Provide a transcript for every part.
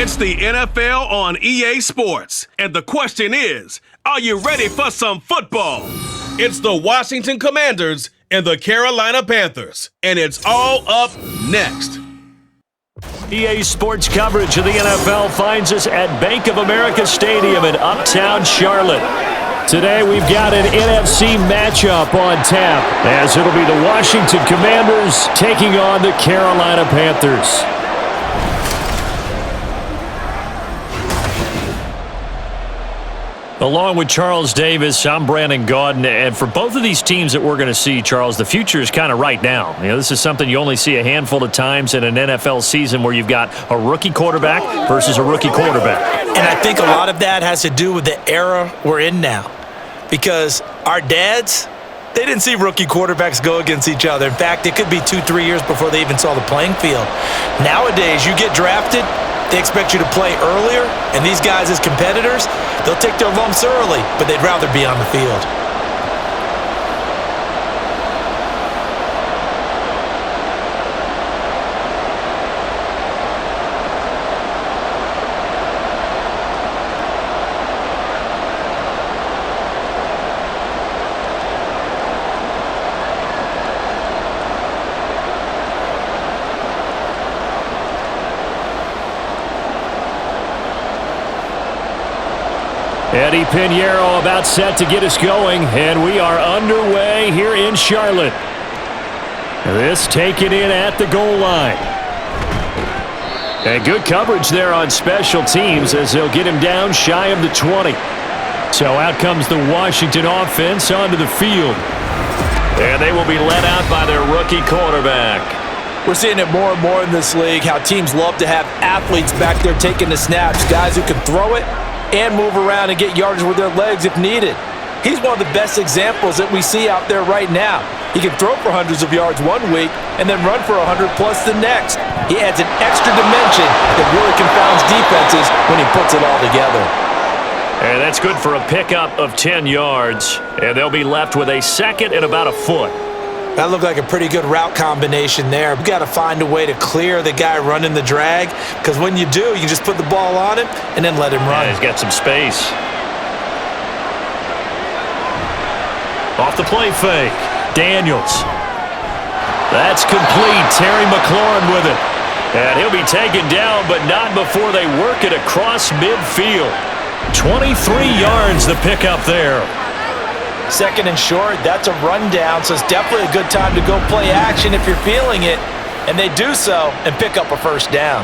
It's the NFL on EA Sports, and the question is, are you ready for some football? It's the Washington Commanders and the Carolina Panthers, and it's all up next. EA Sports coverage of the NFL finds us at Bank of America Stadium in Uptown Charlotte. Today we've got an NFC matchup on tap, as it'll be the Washington Commanders taking on the Carolina Panthers. Along with Charles Davis, I'm Brandon Gaudin, and for both of these teams that we're going to see, Charles, the future is kind of right now. You know, this is something you only see a handful of times in an NFL season where you've got a rookie quarterback versus a rookie quarterback. And I think a lot of that has to do with the era we're in now, because our dads, they didn't see rookie quarterbacks go against each other. In fact, it could be 2-3 years before they even saw the playing field. Nowadays, you get drafted, they expect you to play earlier, and these guys as competitors, they'll take their lumps early, but they'd rather be on the field. Eddie Pinheiro about set to get us going, and we are underway here in Charlotte. This taken in at the goal line. And good coverage there on special teams as they'll get him down shy of the 20. So out comes the Washington offense onto the field. And they will be led out by their rookie quarterback. We're seeing it more and more in this league, how teams love to have athletes back there taking the snaps, guys who can throw it and move around and get yardage with their legs if needed. He's one of the best examples that we see out there right now. He can throw for hundreds of yards one week and then run for 100+ the next. He adds an extra dimension that really confounds defenses when he puts it all together. And that's good for a pickup of 10 yards. And they'll be left with a second and about a foot. That looked like a pretty good route combination there. We've got to find a way to clear the guy running the drag, because when you do, you just put the ball on him and then let him run. Yeah, he's got some space. Off the play fake. Daniels. That's complete. Terry McLaurin with it. And he'll be taken down, but not before they work it across midfield. 23 yards the pickup there. Second and short, that's a rundown, so it's definitely a good time to go play action if you're feeling it. And they do so and pick up a first down.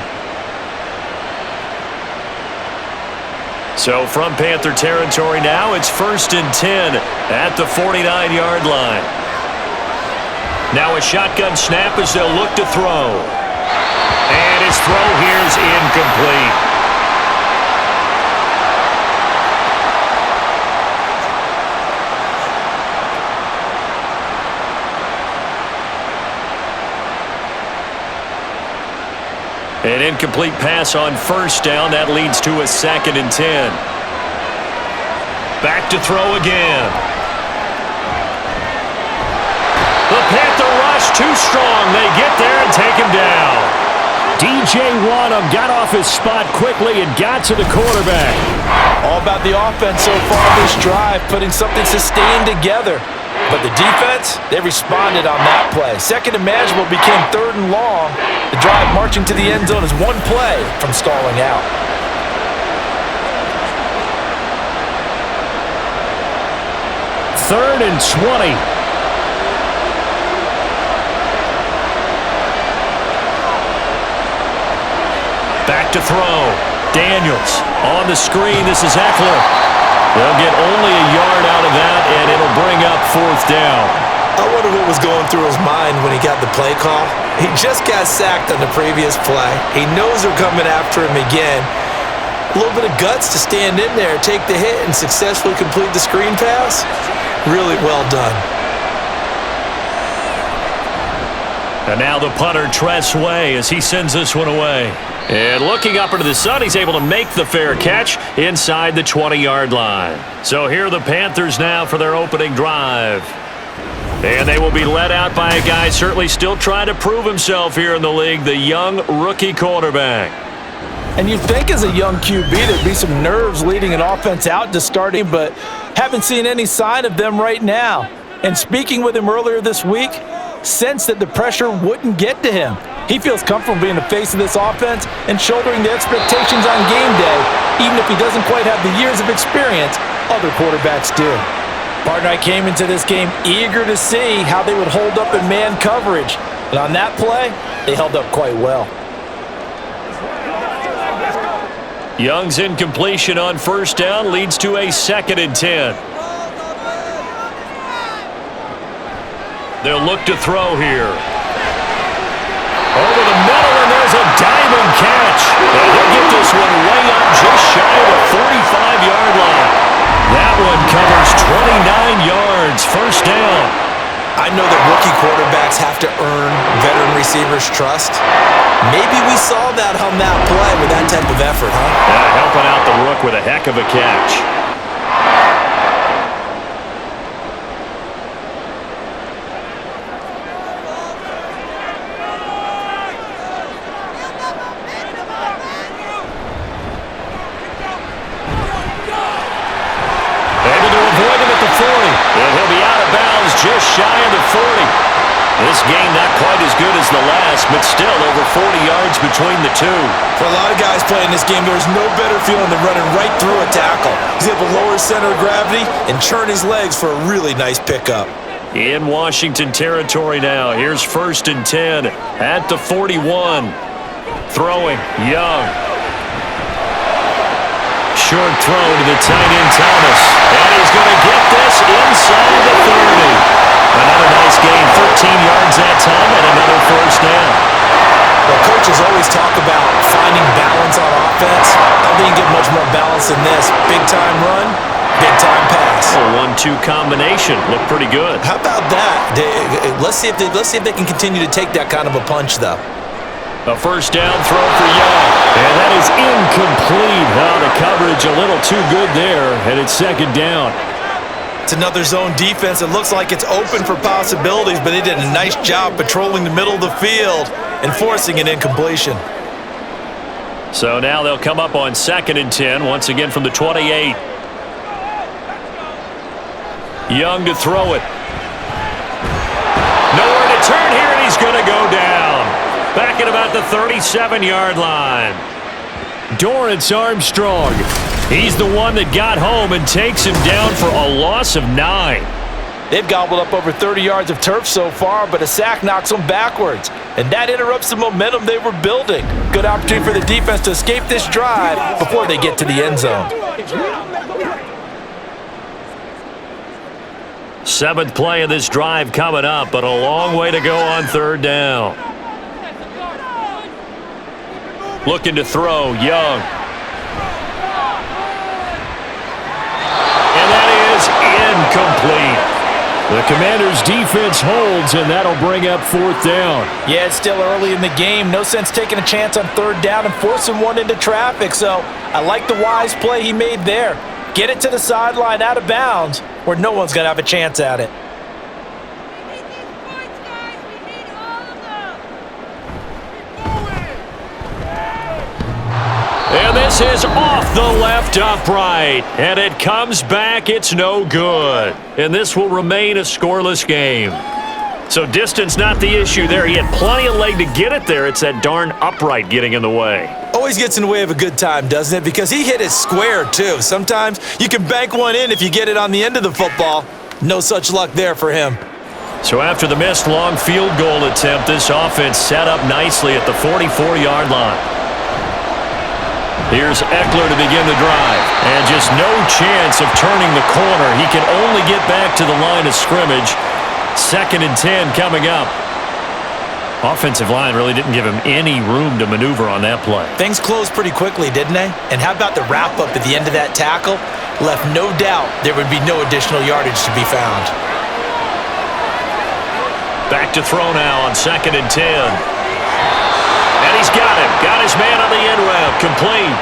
So from Panther territory now, it's 1st and 10 at the 49-yard line. Now a shotgun snap as they'll look to throw. And his throw here is incomplete. An incomplete pass on first down. That leads to a 2nd and 10. Back to throw again. The Panther rush too strong. They get there and take him down. DJ Wanham got off his spot quickly and got to the quarterback. All about the offense so far this drive, putting something sustained together. But the defense, they responded on that play. Second and manageable became 3rd and long. The drive marching to the end zone is one play from stalling out. Third and 20. Back to throw. Daniels on the screen. This is Eckler. They'll get only a yard out of that, and it'll bring up 4th down. I wonder what was going through his mind when he got the play call. He just got sacked on the previous play. He knows they're coming after him again. A little bit of guts to stand in there, take the hit, and successfully complete the screen pass. Really well done. And now the punter, Tress Way, as he sends this one away. And looking up into the sun, he's able to make the fair catch inside the 20-yard line. So here are the Panthers now for their opening drive. And they will be led out by a guy certainly still trying to prove himself here in the league, the young rookie quarterback. And you'd think as a young QB there'd be some nerves leading an offense out to starting, but haven't seen any sign of them right now. And speaking with him earlier this week, sensed that the pressure wouldn't get to him. He feels comfortable being the face of this offense and shouldering the expectations on game day, even if he doesn't quite have the years of experience other quarterbacks do. Partner, I came into this game eager to see how they would hold up in man coverage. And on that play, they held up quite well. Young's incompletion on first down leads to a 2nd and 10. They'll look to throw here. Over the middle, and there's a diamond catch. And he'll get this one way up just shy of the 45-yard line. That one covers 29 yards, first down. I know that rookie quarterbacks have to earn veteran receivers' trust. Maybe we saw that on that play with that type of effort, huh? Yeah, helping out the rook with a heck of a catch. Just shy of the 40. This game not quite as good as the last, but still over 40 yards between the two. For a lot of guys playing this game, there's no better feeling than running right through a tackle. He's able to lower his center of gravity and turn his legs for a really nice pickup. In Washington territory now. Here's 1st and 10 at the 41. Throwing, Young. Short throw to the tight end, Thomas. And he's going to get this inside the 30. Another nice gain, 13 yards that time, and another first down. Well, coaches always talk about finding balance on offense. I don't think you get much more balance than this. Big-time run, big-time pass. A 1-2 combination. Looked pretty good. How about that? Let's see if they can continue to take that kind of a punch, though. A first down throw for Young. And that is incomplete. Oh, the coverage a little too good there, and it's 2nd down. It's another zone defense. It looks like it's open for possibilities, but they did a nice job patrolling the middle of the field and forcing an incompletion. So now they'll come up on 2nd and 10, once again from the 28. Young to throw it. Nowhere to turn here, and he's going to go down. Back at about the 37-yard line. Dorrance Armstrong. He's the one that got home and takes him down for a loss of 9. They've gobbled up over 30 yards of turf so far, but a sack knocks them backwards. And that interrupts the momentum they were building. Good opportunity for the defense to escape this drive before they get to the end zone. 7th play of this drive coming up, but a long way to go on 3rd down. Looking to throw, Young. And that is incomplete. The Commanders' defense holds, and that'll bring up 4th down. Yeah, it's still early in the game. No sense taking a chance on 3rd down and forcing one into traffic. So I like the wise play he made there. Get it to the sideline out of bounds where no one's going to have a chance at it. And this is off the left upright. And it comes back. It's no good. And this will remain a scoreless game. So distance not the issue there. He had plenty of leg to get it there. It's that darn upright getting in the way. Always gets in the way of a good time, doesn't it? Because he hit it square, too. Sometimes you can bank one in if you get it on the end of the football. No such luck there for him. So after the missed long field goal attempt, this offense set up nicely at the 44-yard line. Here's Eckler to begin the drive. And just no chance of turning the corner. He can only get back to the line of scrimmage. 2nd and 10 coming up. Offensive line really didn't give him any room to maneuver on that play. Things closed pretty quickly, didn't they? And how about the wrap-up at the end of that tackle? Left no doubt there would be no additional yardage to be found. Back to throw now on 2nd and 10. And he's got him. Got his man on the end route. Complete.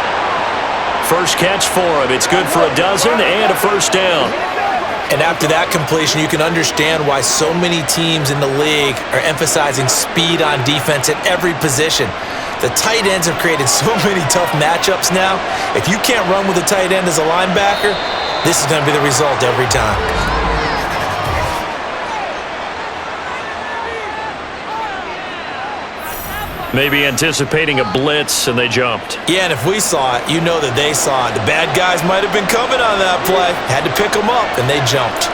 First catch for him. It's good for a dozen and a first down. And after that completion, you can understand why so many teams in the league are emphasizing speed on defense at every position. The tight ends have created so many tough matchups now. If you can't run with a tight end as a linebacker, this is going to be the result every time. Maybe anticipating a blitz, and they jumped. Yeah, and if we saw it, you know that they saw it. The bad guys might have been coming on that play. Had to pick them up, and they jumped.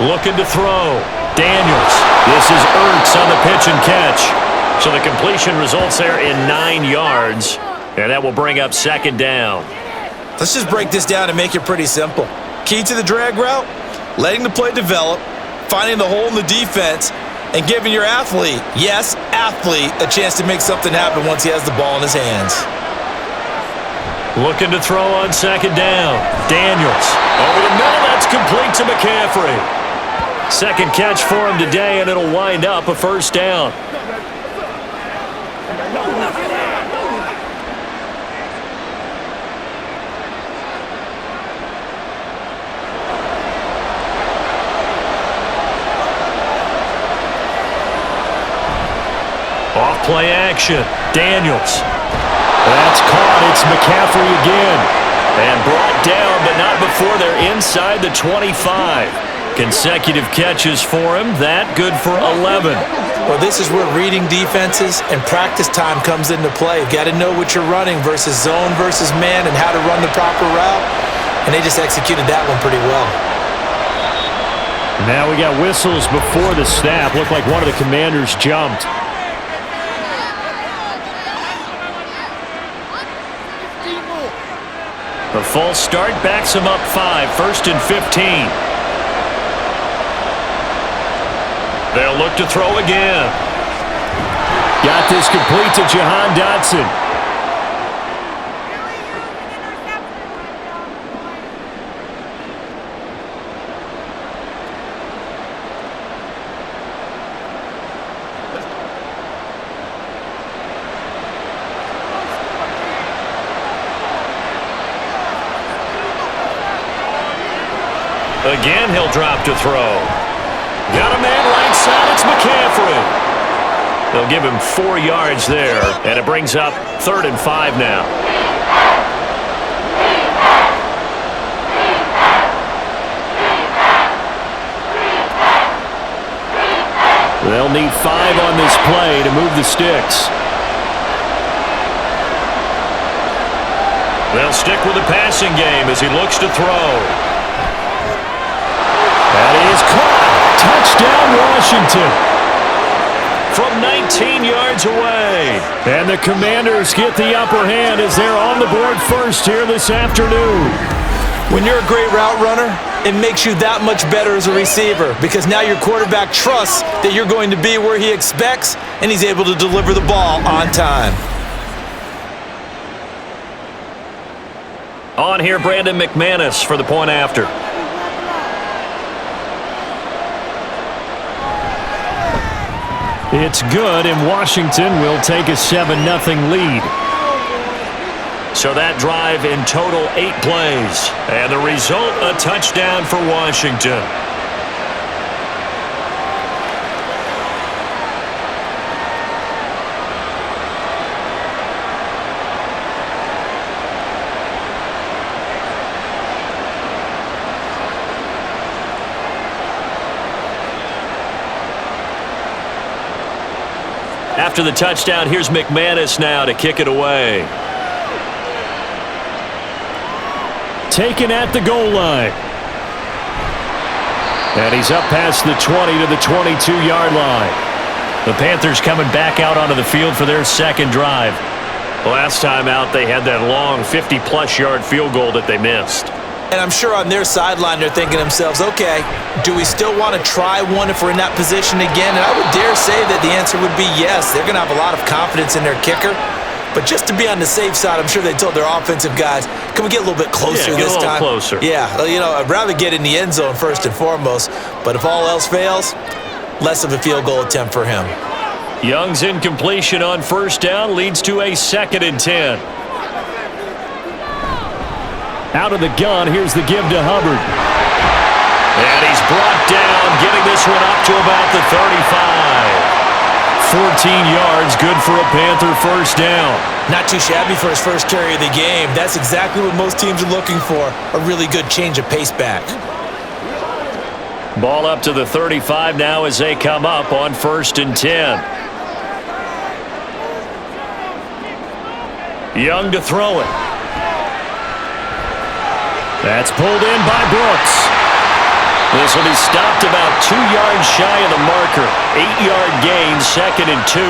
Looking to throw. Daniels. This is Ertz on the pitch and catch. So the completion results there in 9 yards, and that will bring up second down. Let's just break this down and make it pretty simple. Key to the drag route, letting the play develop, finding the hole in the defense, and giving your athlete, yes, athlete, a chance to make something happen once he has the ball in his hands. Looking to throw on second down. Daniels. Over the middle, that's complete to McCaffrey. Second catch for him today, and it'll wind up a first down. Off-play action. Daniels. That's caught. It's McCaffrey again. And brought down, but not before they're inside the 25. Consecutive catches for him. That good for 11. Well, this is where reading defenses and practice time comes into play. You've got to know what you're running versus zone versus man and how to run the proper route. And they just executed that one pretty well. Now we got whistles before the snap. Looked like one of the Commanders jumped. The false start backs him up 5, 1st and 15. They'll look to throw again. Got this complete to Jahan Dotson. Again, he'll drop to throw. Got a man right side. It's McCaffrey. They'll give him 4 yards there, and it brings up 3rd and 5 now. They'll need 5 on this play to move the sticks. They'll stick with the passing game as he looks to throw. That is caught. Touchdown, Washington. From 19 yards away. And the Commanders get the upper hand as they're on the board first here this afternoon. When you're a great route runner, it makes you that much better as a receiver because now your quarterback trusts that you're going to be where he expects and he's able to deliver the ball on time. On here, Brandon McManus for the point after. It's good, and Washington will take a 7-0 lead. So that drive in total 8 plays. And the result, a touchdown for Washington. After the touchdown, here's McManus now to kick it away. Taken at the goal line. And he's up past the 20 to the 22-yard line. The Panthers coming back out onto the field for their second drive. Last time out, they had that long 50-plus yard field goal that they missed. And I'm sure on their sideline they're thinking to themselves, okay, do we still want to try one if we're in that position again? And I would dare say that the answer would be yes. They're going to have a lot of confidence in their kicker. But just to be on the safe side, I'm sure they told their offensive guys, can we get a little bit closer this time? Closer. Yeah, you know, I'd rather get in the end zone first and foremost. But if all else fails, less of a field goal attempt for him. Young's incompletion on first down leads to a 2nd and 10. Out of the gun, here's the give to Hubbard. And he's brought down, getting this one up to about the 35. 14 yards, good for a Panther first down. Not too shabby for his first carry of the game. That's exactly what most teams are looking for, a really good change of pace back. Ball up to the 35 now as they come up on 1st and 10. Young to throw it. That's pulled in by Brooks. This will be stopped about 2 yards shy of the marker. 8-yard gain, 2nd and 2.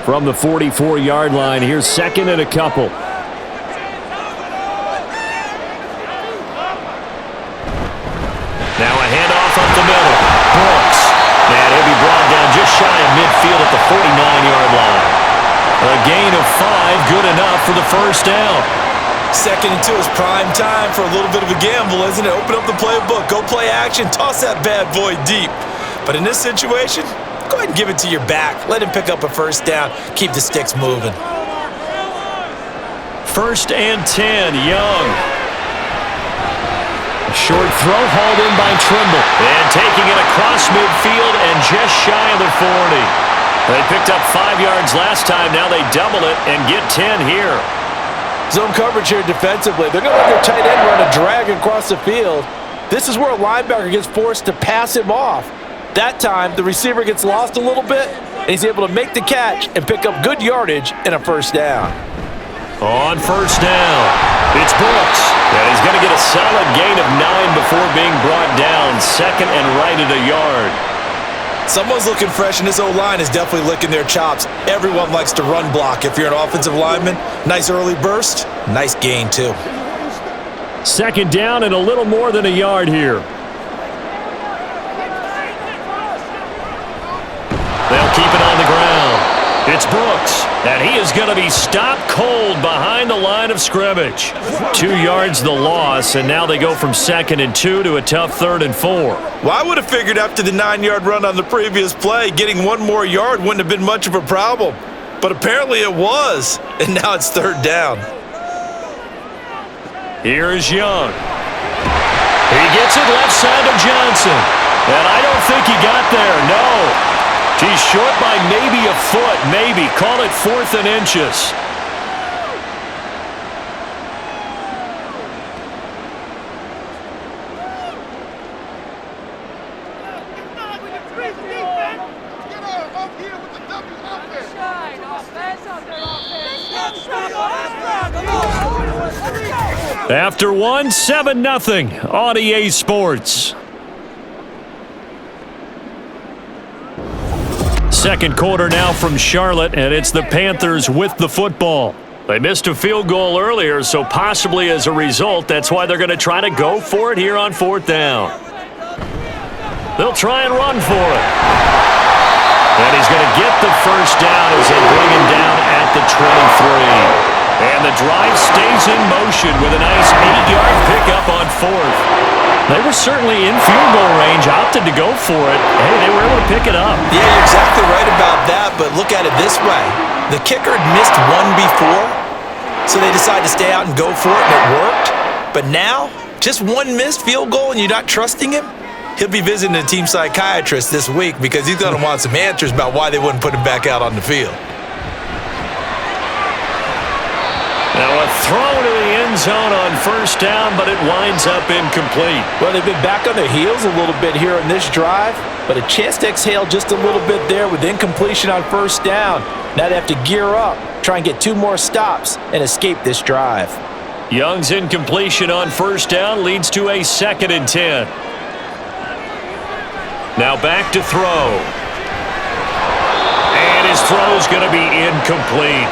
From the 44-yard line, here's 2nd and a couple. Now a handoff up the middle. Brooks. And he'll be brought down just shy of midfield at the 49-yard line. A gain of 5, good enough for the first down. 2nd and 2 is prime time for a little bit of a gamble, isn't it? Open up the playbook, go play action, toss that bad boy deep. But in this situation, go ahead and give it to your back. Let him pick up a first down. Keep the sticks moving. 1st and 10, Young. A short throw hauled in by Trimble. And taking it across midfield and just shy of the 40. They picked up 5 yards last time. Now they double it and get 10 here. Zone coverage here defensively. They're going to let their tight end run a drag across the field. This is where a linebacker gets forced to pass him off. That time, the receiver gets lost a little bit, and he's able to make the catch and pick up good yardage and a first down. On 1st down, it's Brooks. And he's going to get a solid gain of 9 before being brought down. 2nd and right at a yard. Someone's looking fresh, and this O-line is definitely licking their chops. Everyone likes to run block. If you're an offensive lineman, nice early burst, nice gain too. 2nd down and a little more than a yard here. They'll keep it on the ground. It's Brooks, and he is going to be stopped cold behind the line of scrimmage. 2 yards the loss, and now they go from 2nd and 2 to a tough 3rd and 4. Well, I would have figured after the 9-yard run on the previous play, getting 1 more yard wouldn't have been much of a problem. But apparently it was, and now it's 3rd down. Here is Young. He gets it left side to Johnson. And I don't think he got there, no. He's short by maybe a foot, maybe. Call it 4th and inches. After 1, 7-0 on EA Sports. Second quarter now from Charlotte, and it's the Panthers with the football. They missed a field goal earlier, so possibly as a result, that's why they're going to try to go for it here on 4th down. They'll try and run for it. And he's going to get the first down as they bring him down at the 23. And the drive stays in motion with a nice 8-yard pickup on 4th. They were certainly in field goal range, opted to go for it. Hey, they were able to pick it up. Yeah, you're exactly right about that, but look at it this way. The kicker had missed 1 before, so they decided to stay out and go for it, and it worked. But now, just 1 missed field goal and you're not trusting him? He'll be visiting a team psychiatrist this week because he's going to want some answers about why they wouldn't put him back out on the field. Now a throw to the end zone on 1st down, but it winds up incomplete. Well, they've been back on their heels a little bit here on this drive, but a chance to exhale just a little bit there with incompletion on 1st down. Now they have to gear up, try and get 2 more stops, and escape this drive. Young's incompletion on 1st down leads to a 2nd and 10. Now back to throw. And his throw's going to be incomplete.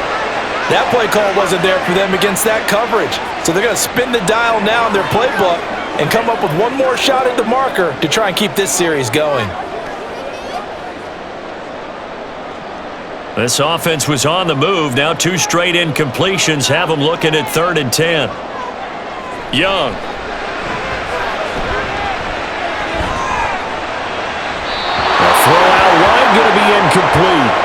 That play call wasn't there for them against that coverage. So they're going to spin the dial now in their playbook and come up with 1 more shot at the marker to try and keep this series going. This offense was on the move. Now 2 straight incompletions have them looking at 3rd and 10. Young. The throw out wide going to be incomplete.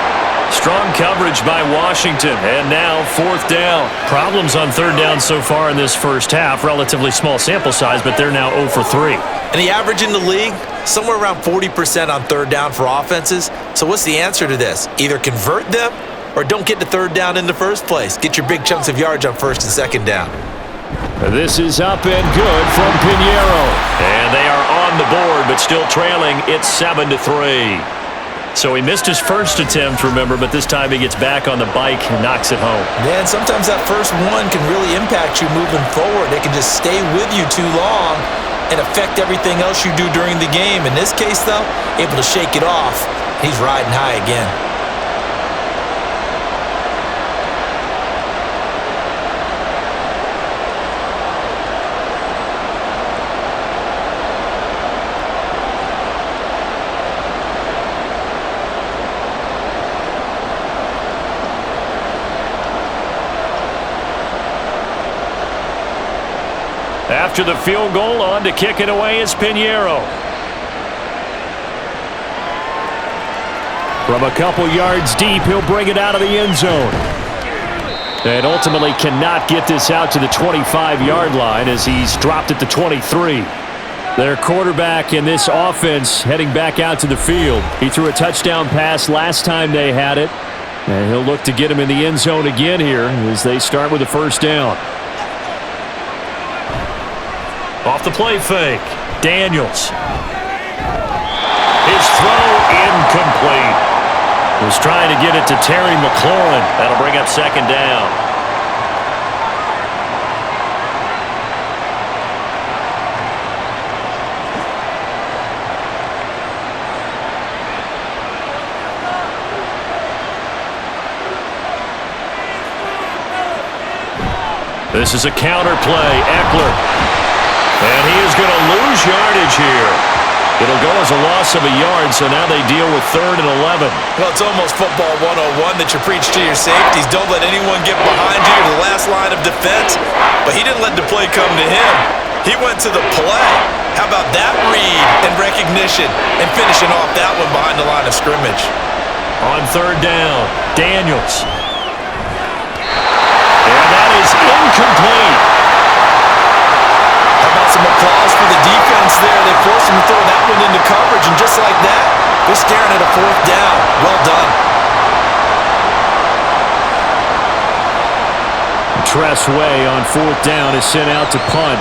Strong coverage by Washington, and now fourth down. Problems on third down so far in this first half. Relatively small sample size, but they're now 0 for 3. And the average in the league, somewhere around 40% on third down for offenses. So what's the answer to this? Either convert them or don't get to third down in the first place. Get your big chunks of yards on first and second down. This is up and good from Pinheiro. And they are on the board, but still trailing. It's 7-3. So he missed his first attempt, remember, but this time he gets back on the bike and knocks it home. Man, sometimes that first one can really impact you moving forward. It can just stay with you too long and affect everything else you do during the game. In this case, though, able to shake it off. He's riding high again. After the field goal, on to kick it away is Pinheiro. From a couple yards deep, he'll bring it out of the end zone. And ultimately cannot get this out to the 25-yard line as he's dropped at the 23. Their quarterback in this offense heading back out to the field. He threw a touchdown pass last time they had it. And he'll look to get him in the end zone again here as they start with a first down. Off the play fake, Daniels. His throw incomplete. Was trying to get it to Terry McLaurin. That'll bring up second down. This is a counter play, Eckler. And he is going to lose yardage here. It'll go as a loss of a yard, so now they deal with 3rd and 11. Well, it's almost football 101 that you preach to your safeties. Don't let anyone get behind you to the last line of defense. But he didn't let the play come to him. He went to the play. How about that read and recognition and finishing off that one behind the line of scrimmage? On third down, Daniels. And that is incomplete. Some applause for the defense there. They forced him to throw that one into coverage, and just like that, they're staring at a fourth down. Well done. Tress Way on fourth down is sent out to punt.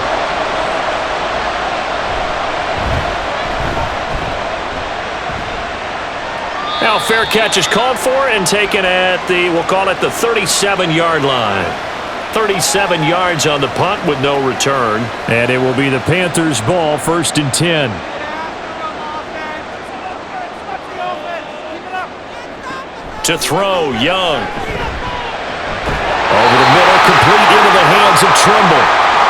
Now fair catch is called for and taken at the, we'll call it the 37-yard line. 37 yards on the punt with no return. And it will be the Panthers' ball, 1st and 10. To throw, Young. Over the middle, complete into the hands of Trimble.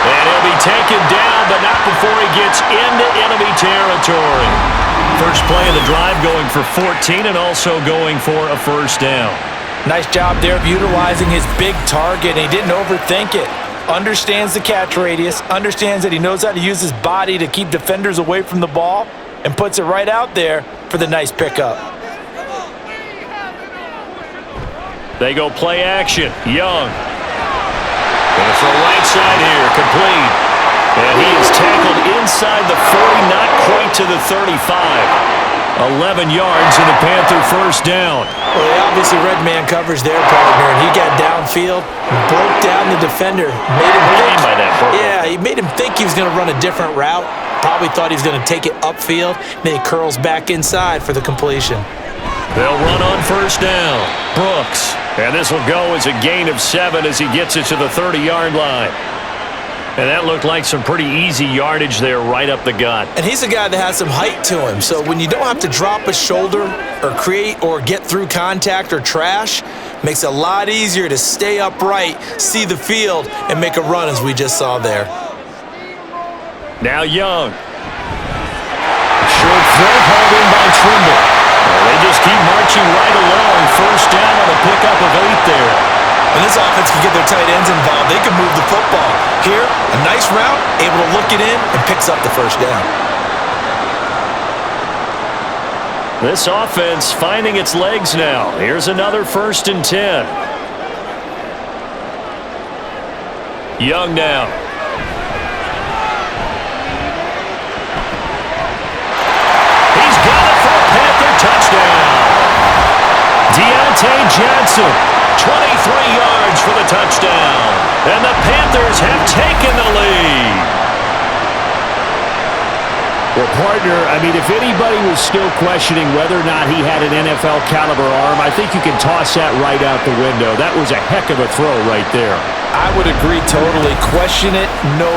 And he'll be taken down, but not before he gets into enemy territory. First play of the drive going for 14 and also going for a first down. Nice job there of utilizing his big target, and he didn't overthink it. Understands the catch radius, understands that he knows how to use his body to keep defenders away from the ball, and puts it right out there for the nice pickup. They go play action. Young. Going for a right side here, complete. And he is tackled inside the 40, not quite to the 35. 11 yards in the Panther first down. Well, they obviously read man coverage there, partner, and he got downfield, broke down the defender, made him think, he made him think he was going to run a different route. Probably thought he was going to take it upfield. Then he curls back inside for the completion. They'll run on first down. Brooks. And this will go as a gain of 7 as he gets it to the 30-yard line. And that looked like some pretty easy yardage there right up the gut. And he's a guy that has some height to him. So when you don't have to drop a shoulder or create or get through contact or trash, makes it a lot easier to stay upright, see the field, and make a run as we just saw there. Now Young. Short throw hauled in by Trimble. Well, they just keep marching right along. First down on a pickup of 8 there. When this offense can get their tight ends involved, they can move the football. Here, a nice route, able to look it in, and picks up the first down. This offense finding its legs now. Here's another 1st and 10. Young now. He's got it for a Panther touchdown. Deontay Johnson, 23 yards for the touchdown. And the Panthers have taken the lead. Well, partner, I mean, if anybody was still questioning whether or not he had an NFL caliber arm, I think you can toss that right out the window. That was a heck of a throw right there. I would agree totally. Question it no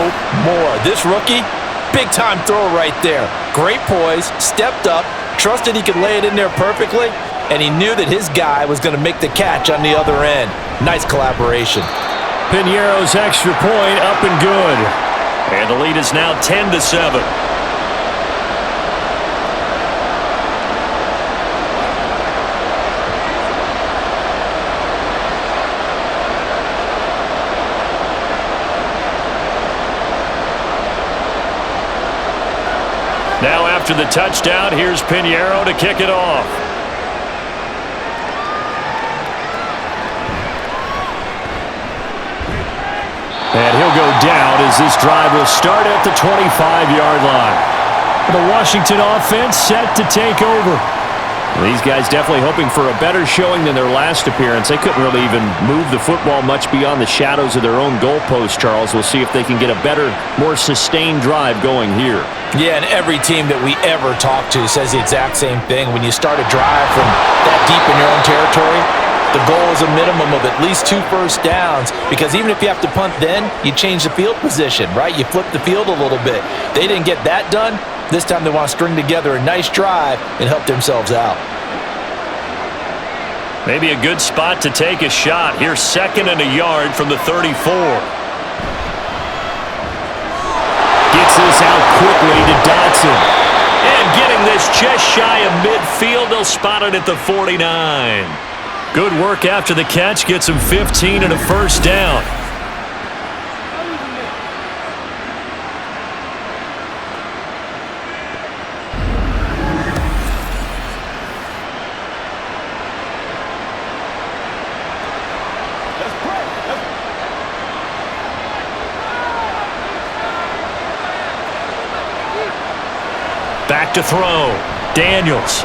more. This rookie, big-time throw right there. Great poise, stepped up, trusted he could lay it in there perfectly, and he knew that his guy was going to make the catch on the other end. Nice collaboration. Piñeiro's extra point up and good. And the lead is now 10-7. Now after the touchdown, here's Piñeiro to kick it off. And he'll go down as this drive will start at the 25-yard line. The Washington offense set to take over. These guys definitely hoping for a better showing than their last appearance. They couldn't really even move the football much beyond the shadows of their own goalpost, Charles. We'll see if they can get a better, more sustained drive going here. Yeah, and every team that we ever talk to says the exact same thing. When you start a drive from that deep in your own territory, the goal is a minimum of at least 2 first downs, because even if you have to punt then, you change the field position, right? You flip the field a little bit. They didn't get that done. This time they want to string together a nice drive and help themselves out. Maybe a good spot to take a shot. Here's 2nd and a yard from the 34. Gets this out quickly to Dotson. And getting this just shy of midfield, they'll spot it at the 49. Good work after the catch. Gets him 15 and a first down. Back to throw. Daniels.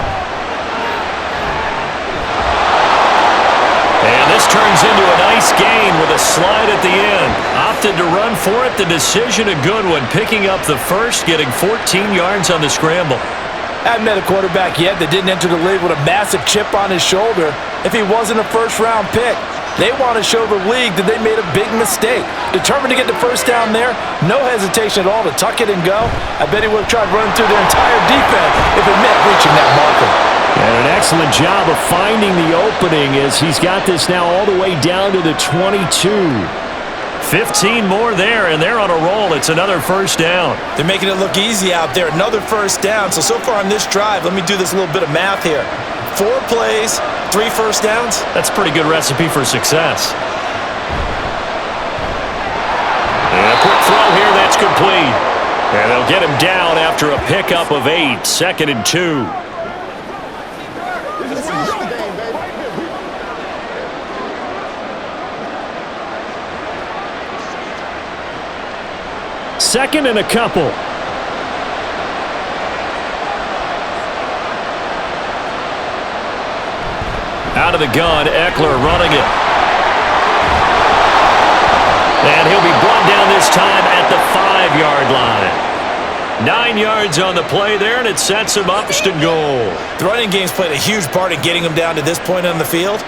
And this turns into a nice gain with a slide at the end. Opted to run for it. The decision a good one. Picking up the first, getting 14 yards on the scramble. I haven't met a quarterback yet that didn't enter the league with a massive chip on his shoulder if he wasn't a first-round pick. They want to show the league that they made a big mistake. Determined to get the first down there, no hesitation at all to tuck it and go. I bet he would have tried running through their entire defense if it meant reaching that marker. And an excellent job of finding the opening as he's got this now all the way down to the 22. 15 more there, and they're on a roll. It's another first down. They're making it look easy out there. Another first down. So far on this drive, let me do this little bit of math here. 4 plays, 3 first downs. That's a pretty good recipe for success. And a quick throw here, that's complete. And they'll get him down after a pickup of 8. 2nd and 2. Second and a couple. Out of the gun, Eckler running it. And he'll be brought down this time at the 5-yard line. 9 yards on the play there, and it sets him up to goal. The running game's played a huge part in getting him down to this point on the field.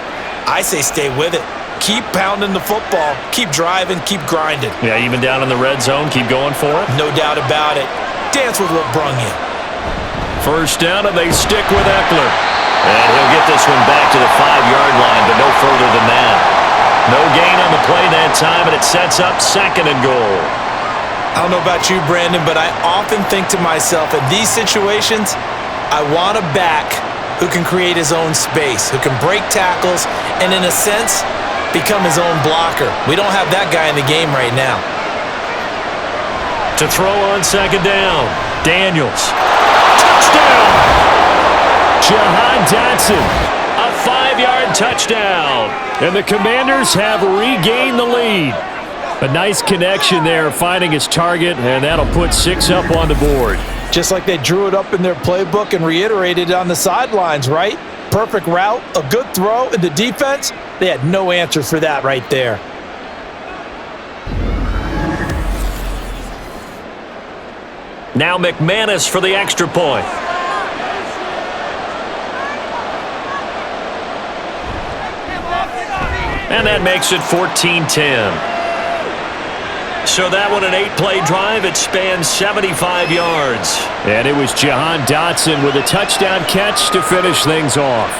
I say stay with it. Keep pounding the football. Keep driving. Keep grinding. Yeah, even down in the red zone, keep going for it. No doubt about it. Dance with what brung you. First down, and they stick with Eckler. And he'll get this one back to the 5-yard line, but no further than that. No gain on the play that time, and it sets up 2nd and goal. I don't know about you, Brandon, but I often think to myself, in these situations, I want a back who can create his own space, who can break tackles, and in a sense, become his own blocker. We don't have that guy in the game right now. To throw on 2nd down, Daniels. Touchdown! Jahan Dotson, a 5-yard touchdown. And the Commanders have regained the lead. A nice connection there, finding his target, and that'll put 6 up on the board. Just like they drew it up in their playbook and reiterated it on the sidelines, right? Perfect route, a good throw, and the defense, they had no answer for that right there. Now McManus for the extra point. And that makes it 14-10. So that one, an 8-play drive. It spans 75 yards. And it was Jahan Dotson with a touchdown catch to finish things off.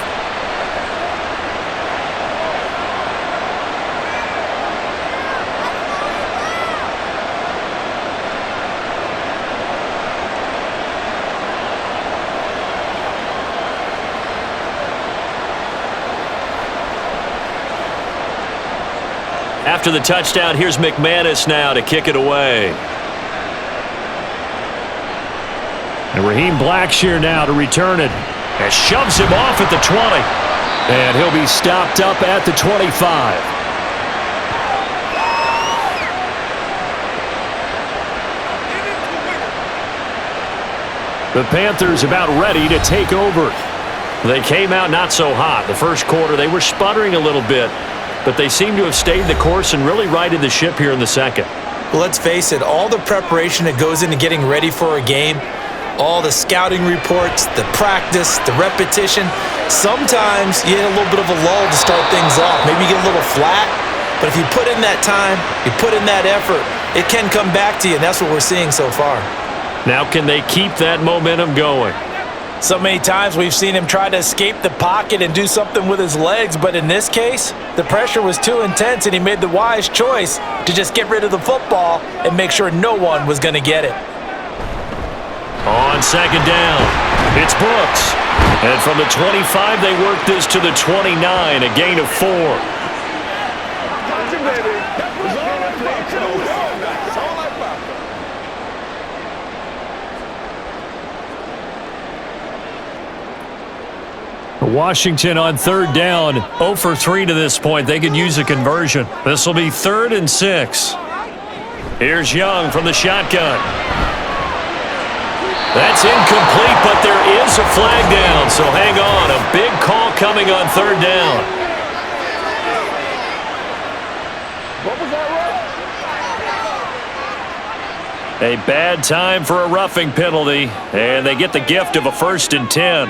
After the touchdown, here's McManus now to kick it away. And Raheem Blackshear now to return it. And shoves him off at the 20. And he'll be stopped up at the 25. The Panthers about ready to take over. They came out not so hot. The first quarter, they were sputtering a little bit. But they seem to have stayed the course and really righted the ship here in the second. Well, let's face it, all the preparation that goes into getting ready for a game, all the scouting reports, the practice, the repetition, sometimes you hit a little bit of a lull to start things off. Maybe you get a little flat, but if you put in that time, you put in that effort, it can come back to you, and that's what we're seeing so far. Now can they keep that momentum going? So many times we've seen him try to escape the pocket and do something with his legs, but in this case, the pressure was too intense and he made the wise choice to just get rid of the football and make sure no one was going to get it. On second down, it's Brooks. And from the 25, they work this to the 29, a gain of 4. Washington on third down. 0 for 3 to this point. They could use a conversion. This will be 3rd and 6. Here's Young from the shotgun. That's incomplete, but there is a flag down, so hang on. A big call coming on third down. A bad time for a roughing penalty, and they get the gift of a 1st and 10.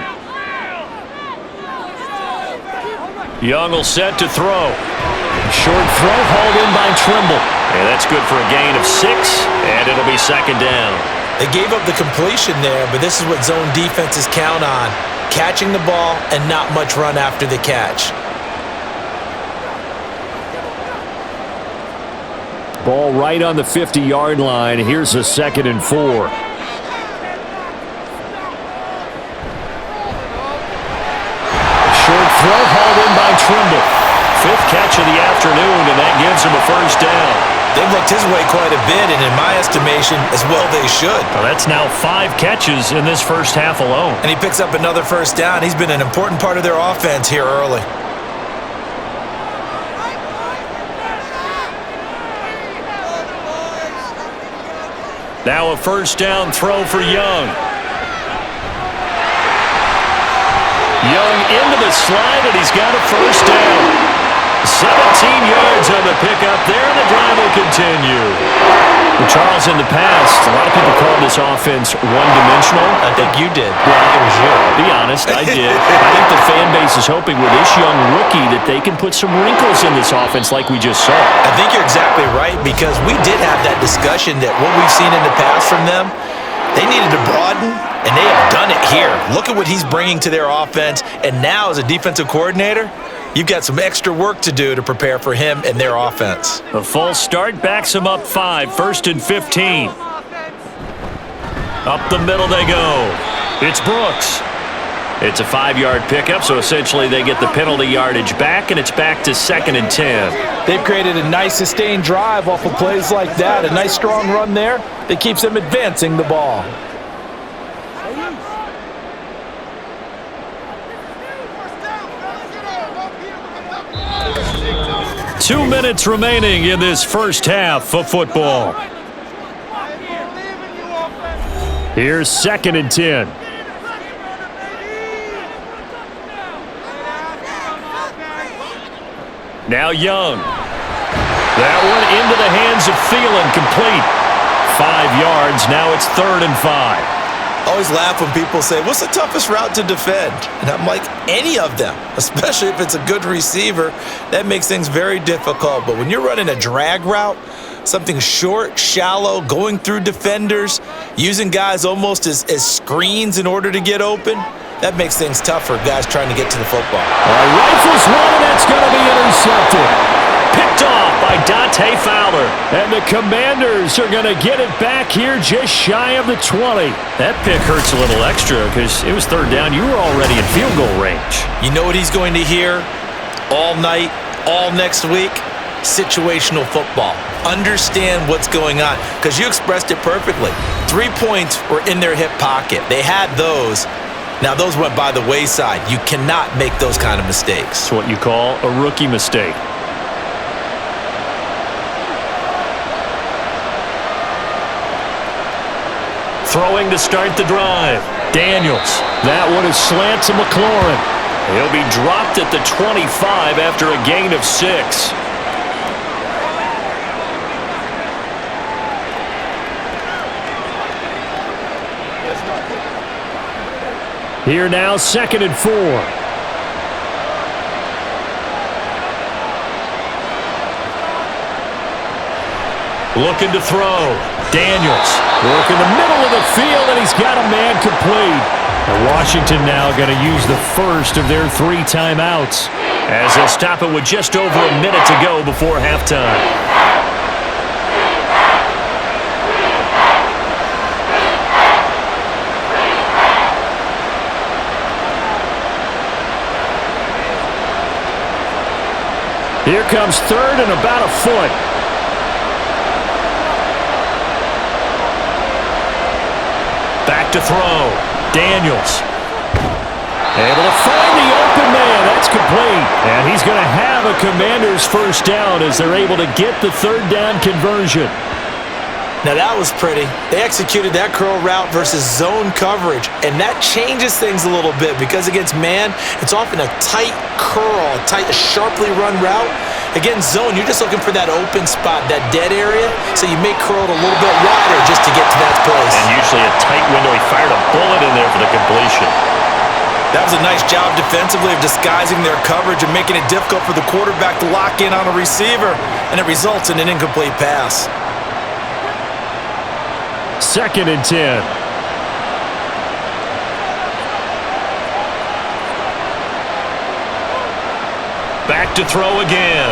Young will set to throw. Short throw hauled in by Trimble. And that's good for a gain of 6, and it'll be 2nd down. They gave up the completion there, but this is what zone defenses count on. Catching the ball and not much run after the catch. Ball right on the 50-yard line. Here's a 2nd and 4. Throw hauled in by Trimble. 5th catch of the afternoon, and that gives him a 1st down. They've looked his way quite a bit, and in my estimation, as well they should. Well, that's now 5 catches in this first half alone. And he picks up another 1st down. He's been an important part of their offense here early. Now a 1st down throw for Young. Young into the slide, and he's got a 1st down. 17 yards on the pickup there, and the drive will continue. Well, Charles, in the past, a lot of people call this offense one-dimensional. I think you did. Well, it was you. Be honest, I did. I think the fan base is hoping with this young rookie that they can put some wrinkles in this offense like we just saw. I think you're exactly right, because we did have that discussion that what we've seen in the past from them, they needed to broaden, and they have done it here. Look at what he's bringing to their offense, and now as a defensive coordinator, you've got some extra work to do to prepare for him and their offense. A false start backs him up 5, 1st and 15. Up the middle they go. It's Brooks. It's a 5-yard pickup, so essentially they get the penalty yardage back, and it's back to 2nd and 10. They've created a nice sustained drive off of plays like that. A nice strong run there that keeps them advancing the ball. 2 minutes remaining in this first half of football. Here's 2nd and 10. Now Young. That one into the hands of Thielen, complete. 5 yards, now it's 3rd and 5. Always laugh when people say, what's the toughest route to defend? And I'm like, any of them, especially if it's a good receiver. That makes things very difficult. But when you're running a drag route, something short, shallow, going through defenders, using guys almost as screens in order to get open, that makes things tough for guys trying to get to the football. Rifles one, and that's going to be intercepted. Picked off by Dante Fowler. And the Commanders are going to get it back here just shy of the 20. That pick hurts a little extra because it was 3rd down. You were already in field goal range. You know what he's going to hear all night, all next week? Situational football. Understand what's going on, because you expressed it perfectly. 3 points were in their hip pocket. They had those. Now, those went by the wayside. You cannot make those kind of mistakes. It's what you call a rookie mistake. Throwing to start the drive. Daniels. That one is slant to McLaurin. He'll be dropped at the 25 after a gain of 6. Here now, 2nd and 4. Looking to throw. Daniels working the middle of the field, and he's got a man complete. And Washington now going to use the first of their 3 timeouts, as they'll stop it with just over a minute to go before halftime. Here comes 3rd and about a foot. Back to throw. Daniels. Able to find the open man. That's complete. And he's going to have a Commanders first down as they're able to get the 3rd down conversion. Now that was pretty. They executed that curl route versus zone coverage, and that changes things a little bit because against man, it's often a tight curl, a sharply run route. Against zone, you're just looking for that open spot, that dead area, so you may curl it a little bit wider just to get to that place. And usually a tight window. He fired a bullet in there for the completion. That was a nice job defensively of disguising their coverage and making it difficult for the quarterback to lock in on a receiver, and it results in an incomplete pass. 2nd and 10. Back to throw again.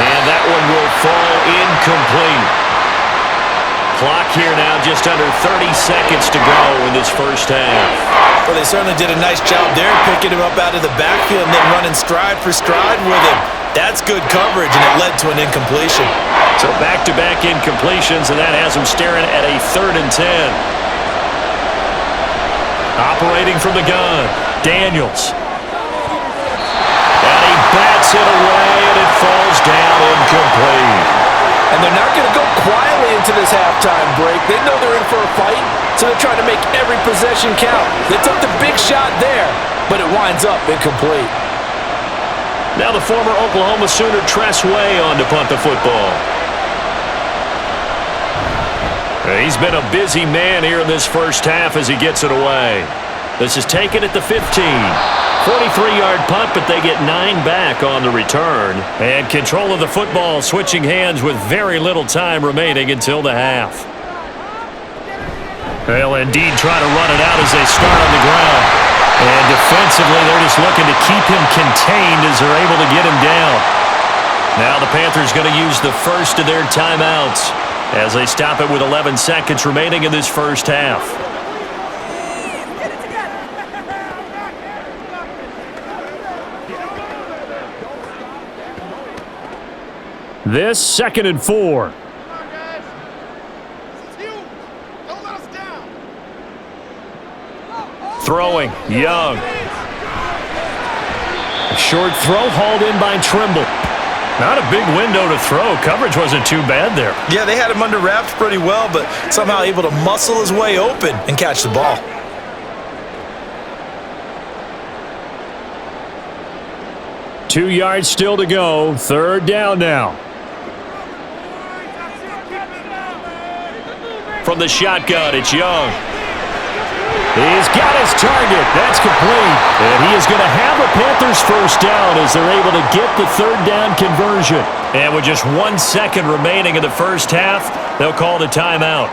And that one will fall incomplete. Clock here now just under 30 seconds to go in this first half. Well, they certainly did a nice job there, picking him up out of the backfield and then running stride for stride with him. That's good coverage, and it led to an incompletion. So back-to-back incompletions, and that has him staring at a 3rd and 10. Operating from the gun, Daniels. And he bats it away, and it falls down incomplete. And they're not going to go quietly into this halftime break. They know they're in for a fight, so they're trying to make every possession count. They took the big shot there, but it winds up incomplete. Now the former Oklahoma Sooner Tress Way on to punt the football. He's been a busy man here in this first half as he gets it away. This is taken at the 15. 43-yard punt, but they get 9 back on the return. And control of the football switching hands with very little time remaining until the half. They'll indeed try to run it out as they start on the ground. And defensively, they're just looking to keep him contained as they're able to get him down. Now the Panthers going to use the first of their timeouts as they stop it with 11 seconds remaining in this first half. This 2nd and 4. Throwing, Young. A short throw hauled in by Trimble. Not a big window to throw. Coverage wasn't too bad there. Yeah, they had him under wraps pretty well, but somehow able to muscle his way open and catch the ball. Two yards still to go. Third down now. From the shotgun, it's Young. He's got his target. That's complete. And he is going to have a Panthers first down as they're able to get the third down conversion. And with just 1 second remaining in the first half, they'll call the timeout.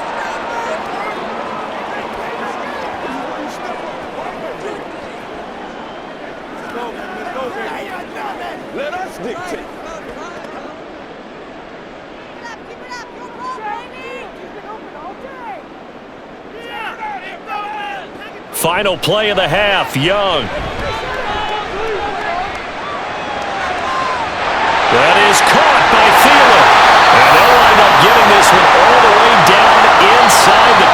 Let us dictate. Final play of the half, Young. That is caught by Thielen. And they'll wind up getting this one all the way down inside the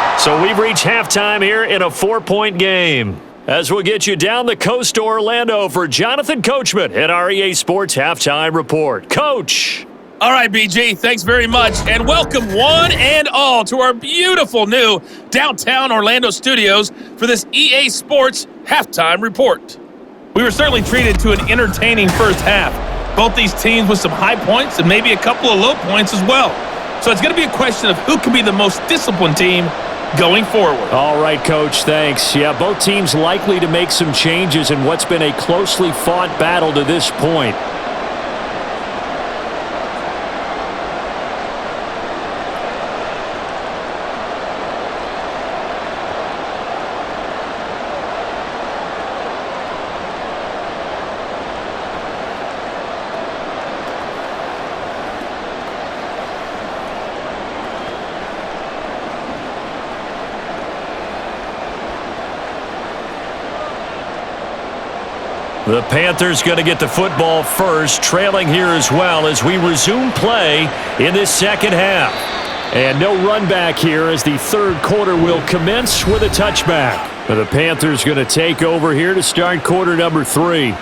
20. So we've reached halftime here in a 4-point game. As we'll get you down the coast to Orlando for Jonathan Coachman at our EA Sports Halftime Report. Coach! All right, BG, thanks very much, and welcome one and all to our beautiful new downtown Orlando studios for this EA Sports Halftime Report. We were certainly treated to an entertaining first half. Both these teams with some high points and maybe a couple of low points as well. So it's going to be a question of who can be the most disciplined team going forward. All right, Coach, thanks. Yeah, both teams likely to make some changes in what's been a closely fought battle to this point. The Panthers going to get the football first, trailing here as well as we resume play in this second half. And no run back here as the third quarter will commence with a touchback. The Panthers going to take over here to start quarter number 3.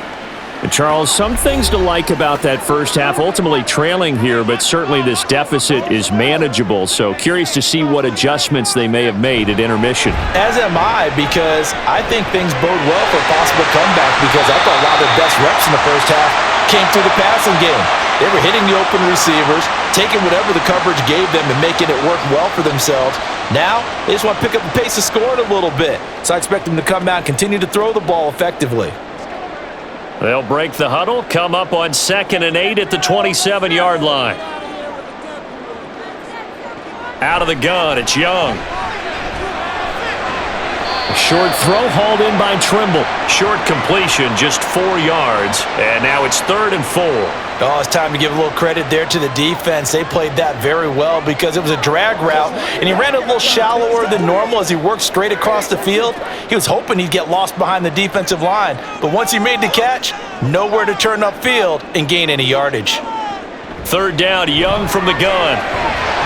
And Charles, some things to like about that first half, ultimately trailing here, but certainly this deficit is manageable. So curious to see what adjustments they may have made at intermission. As am I, because I think things bode well for a possible comeback, because I thought a lot of their best reps in the first half came through the passing game. They were hitting the open receivers, taking whatever the coverage gave them and making it work well for themselves. Now, they just want to pick up the pace of scoring a little bit. So I expect them to come out and continue to throw the ball effectively. They'll break the huddle, come up on 2nd and 8 at the 27-yard line. Out of the gun, it's Young. A short throw hauled in by Trimble. Short completion, just 4 yards, and now it's 3rd and 4. Oh, it's time to give a little credit there to the defense. They played that very well because it was a drag route, and he ran a little shallower than normal as he worked straight across the field. He was hoping he'd get lost behind the defensive line, but once he made the catch, nowhere to turn upfield and gain any yardage. 3rd down, Young from the gun.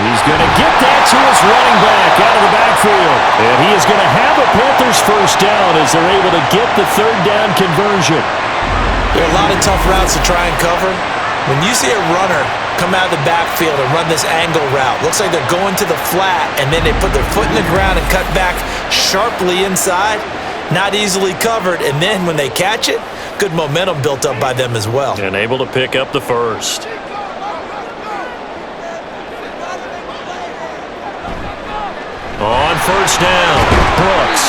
He's going to get that to his running back out of the backfield. And he is going to have a Panthers first down as they're able to get the 3rd down conversion. There are a lot of tough routes to try and cover. When you see a runner come out of the backfield and run this angle route, looks like they're going to the flat, and then they put their foot in the ground and cut back sharply inside, not easily covered, and then when they catch it, good momentum built up by them as well. And able to pick up the first. On first down, Brooks.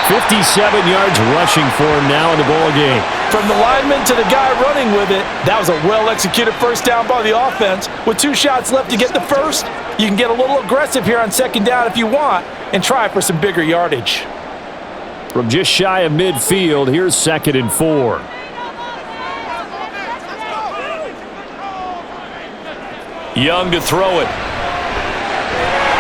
57 yards rushing for him now in the ball game. From the lineman to the guy running with it, that was a well-executed first down by the offense. With 2 shots left to get the first, you can get a little aggressive here on 2nd down if you want and try for some bigger yardage. From just shy of midfield, here's 2nd and 4. Young to throw it.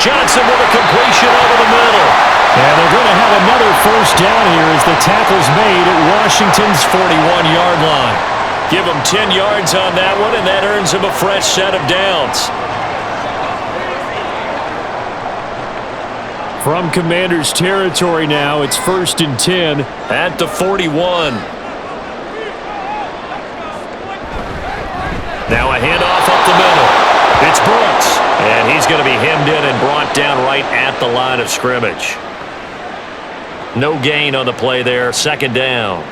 Johnson with a completion over the middle. And they're going to have another first down here as the tackle's made at Washington's 41-yard line. Give them 10 yards on that one, and that earns them a fresh set of downs. From Commanders territory now, it's 1st and 10 at the 41. Now a handoff up the middle. It's Brooks. And he's going to be hemmed in and brought down right at the line of scrimmage. No gain on the play there. Second down.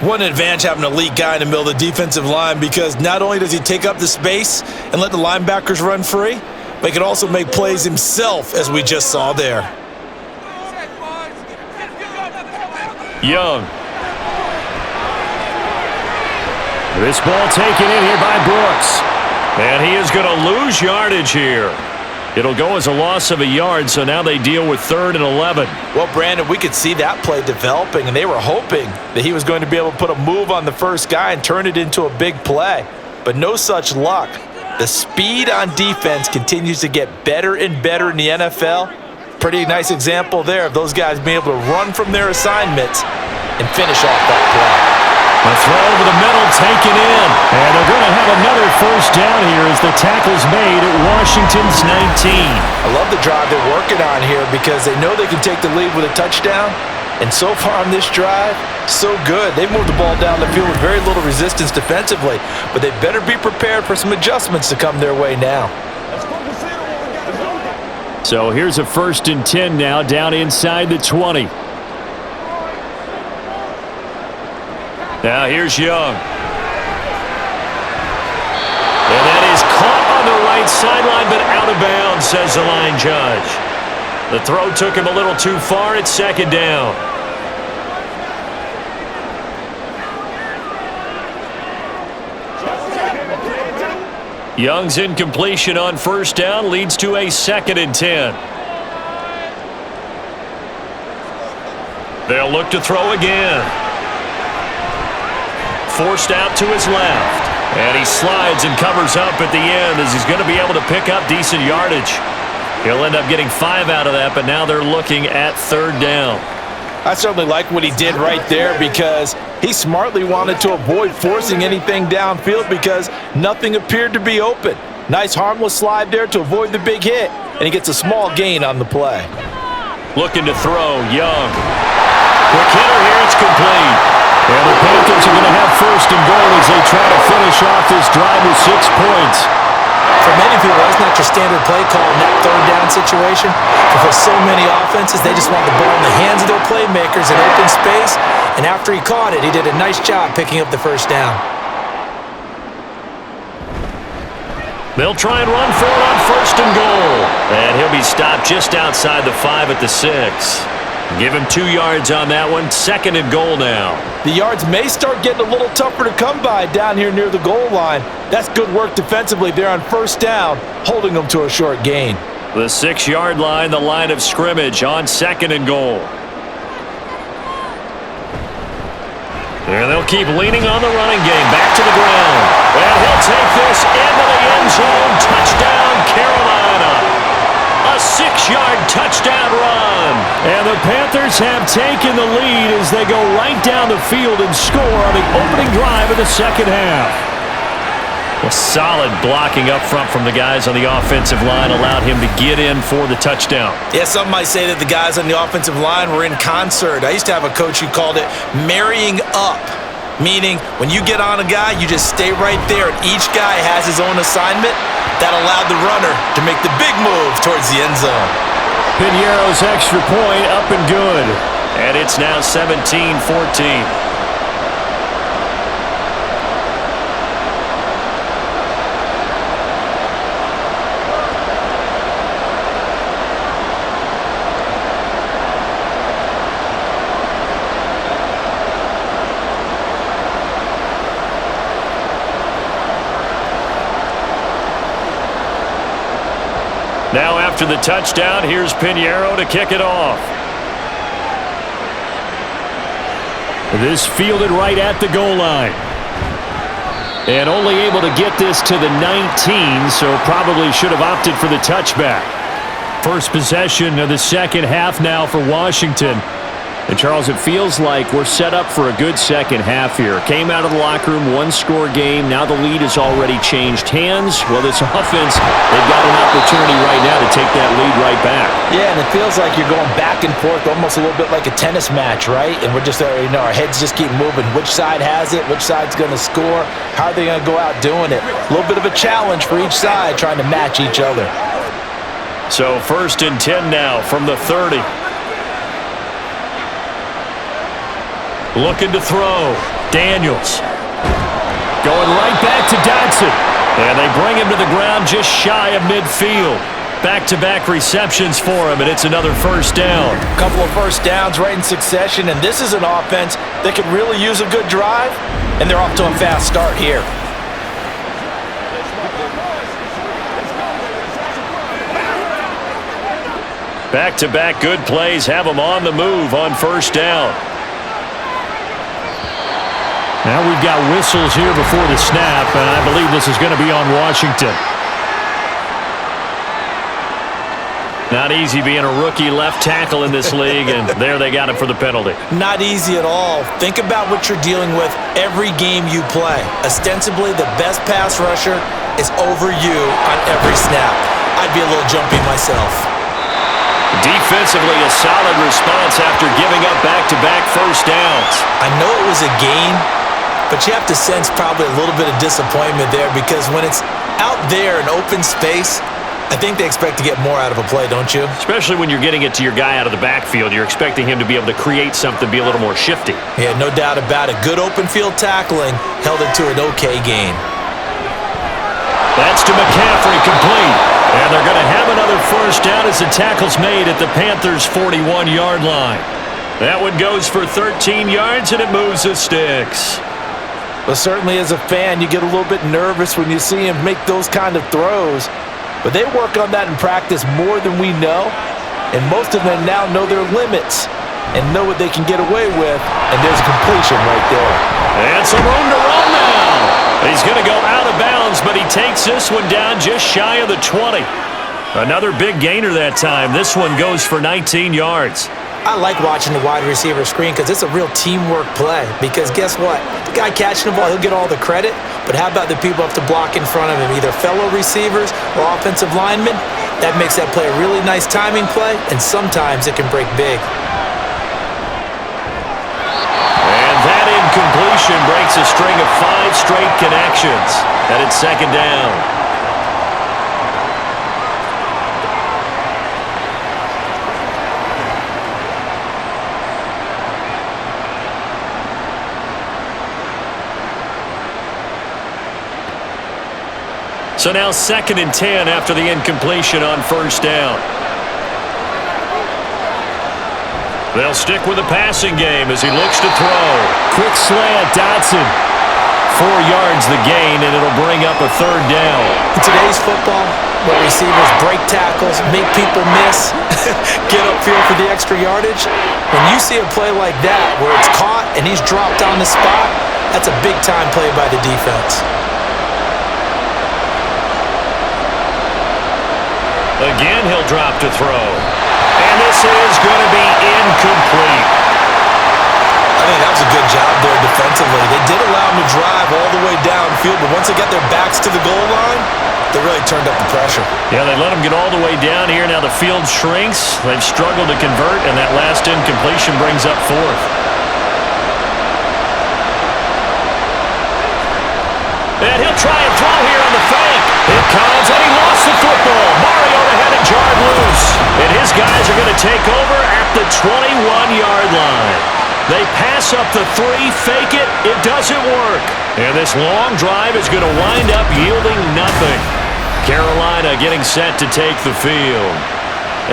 What an advantage having an elite guy in the middle of the defensive line, because not only does he take up the space and let the linebackers run free, but he can also make plays himself, as we just saw there. Young. This ball taken in here by Brooks. And he is going to lose yardage here. It'll go as a loss of a yard, so now they deal with 3rd and 11. Well, Brandon, we could see that play developing, and they were hoping that he was going to be able to put a move on the first guy and turn it into a big play. But no such luck. The speed on defense continues to get better and better in the NFL. Pretty nice example there of those guys being able to run from their assignments and finish off that play. A throw over the middle taken in. And they're going to have another first down here as the tackle's made at Washington's 19. I love the drive they're working on here because they know they can take the lead with a touchdown. And so far on this drive, so good. They moved the ball down the field with very little resistance defensively. But they better be prepared for some adjustments to come their way now. So here's a 1st and 10 now down inside the 20. Now here's Young. And that is caught on the right sideline, but out of bounds, says the line judge. The throw took him a little too far. It's 2nd down. Young's incompletion on 1st down leads to a 2nd and 10. They'll look to throw again. Forced out to his left. And he slides and covers up at the end as he's going to be able to pick up decent yardage. He'll end up getting 5 out of that, but now they're looking at 3rd down. I certainly like what he did right there because he smartly wanted to avoid forcing anything downfield because nothing appeared to be open. Nice harmless slide there to avoid the big hit, and he gets a small gain on the play. Looking to throw, Young. Quick hitter here, it's complete. And the Panthers are going to have 1st and goal as they try to finish off this drive with 6 points. For many people, that's not your standard play call in that 3rd down situation. But for so many offenses, they just want the ball in the hands of their playmakers in open space. And after he caught it, he did a nice job picking up the 1st down. They'll try and run for it on 1st and goal. And he'll be stopped just outside the 5 at the 6. Give him 2 yards on that one. 2nd and goal now. The yards may start getting a little tougher to come by down here near the goal line. That's good work defensively there on 1st down, holding them to a short gain. The 6-yard line, the line of scrimmage on 2nd and goal. And they'll keep leaning on the running game. Back to the ground. And he'll take this into the end zone. Touchdown, Carolina. A 6-yard touchdown run. And the Panthers have taken the lead as they go right down the field and score on the opening drive of the 2nd half. A solid blocking up front from the guys on the offensive line allowed him to get in for the touchdown. Yeah, some might say that the guys on the offensive line were in concert. I used to have a coach who called it marrying up, meaning when you get on a guy, you just stay right there, and each guy has his own assignment. That allowed the runner to make the big move towards the end zone. Piñeiro's extra point up and good. And it's now 17-14. Now after the touchdown, here's Piñeiro to kick it off. This fielded right at the goal line. And only able to get this to the 19, so probably should have opted for the touchback. First possession of the 2nd half now for Washington. And, Charles, it feels like we're set up for a good second half here. Came out of the locker room, one-score game. Now the lead has already changed hands. Well, this offense, they've got an opportunity right now to take that lead right back. Yeah, and it feels like you're going back and forth almost a little bit like a tennis match, right? And we're just, our heads just keep moving. Which side has it? Which side's going to score? How are they going to go out doing it? A little bit of a challenge for each side trying to match each other. So 1st and 10 now from the 30. Looking to throw. Daniels. Going right back to Dotson. And they bring him to the ground just shy of midfield. Back-to-back receptions for him, and it's another first down. A couple of first downs right in succession, and this is an offense that could really use a good drive, and they're off to a fast start here. Back-to-back good plays have them on the move on first down. Now we've got whistles here before the snap, and I believe this is going to be on Washington. Not easy being a rookie left tackle in this league, and there they got him for the penalty. Not easy at all. Think about what you're dealing with every game you play. Ostensibly, the best pass rusher is over you on every snap. I'd be a little jumpy myself. Defensively, a solid response after giving up back-to-back first downs. I know it was a gain, but you have to sense probably a little bit of disappointment there because when it's out there in open space, I think they expect to get more out of a play, don't you? Especially when you're getting it to your guy out of the backfield. You're expecting him to be able to create something, be a little more shifty. Yeah, no doubt about it. Good open field tackling held it to an okay gain. That's to McCaffrey, complete. And they're going to have another first down as the tackle's made at the Panthers' 41-yard line. That one goes for 13 yards, and it moves the sticks. Well, certainly as a fan, you get a little bit nervous when you see him make those kind of throws. But they work on that in practice more than we know. And most of them now know their limits and know what they can get away with. And there's a completion right there. And some room to run now. He's going to go out of bounds, but he takes this one down just shy of the 20. Another big gainer that time. This one goes for 19 yards. I like watching the wide receiver screen because it's a real teamwork play. Because guess what? The guy catching the ball, he'll get all the credit. But how about the people up to block in front of him, either fellow receivers or offensive linemen? That makes that play a really nice timing play, and sometimes it can break big. And that incompletion breaks a string of 5 straight connections. And it's second down. So now 2nd and 10 after the incompletion on first down. They'll stick with the passing game as he looks to throw. Quick slant, Dotson. 4 yards the gain, and it'll bring up a third down. In today's football, where receivers break tackles, make people miss, get upfield for the extra yardage, when you see a play like that where it's caught and he's dropped on the spot, that's a big-time play by the defense. Again, he'll drop to throw. And this is going to be incomplete. I think that was a good job there defensively. They did allow him to drive all the way downfield, but once they got their backs to the goal line, they really turned up the pressure. Yeah, they let him get all the way down here. Now the field shrinks. They've struggled to convert, and that last incompletion brings up 4th. And he'll try and throw here on the fake. It comes, and he lost the football. Mariota had it jarred loose. And his guys are going to take over at the 21-yard line. They pass up the 3, fake it, it doesn't work. And this long drive is going to wind up yielding nothing. Carolina getting set to take the field.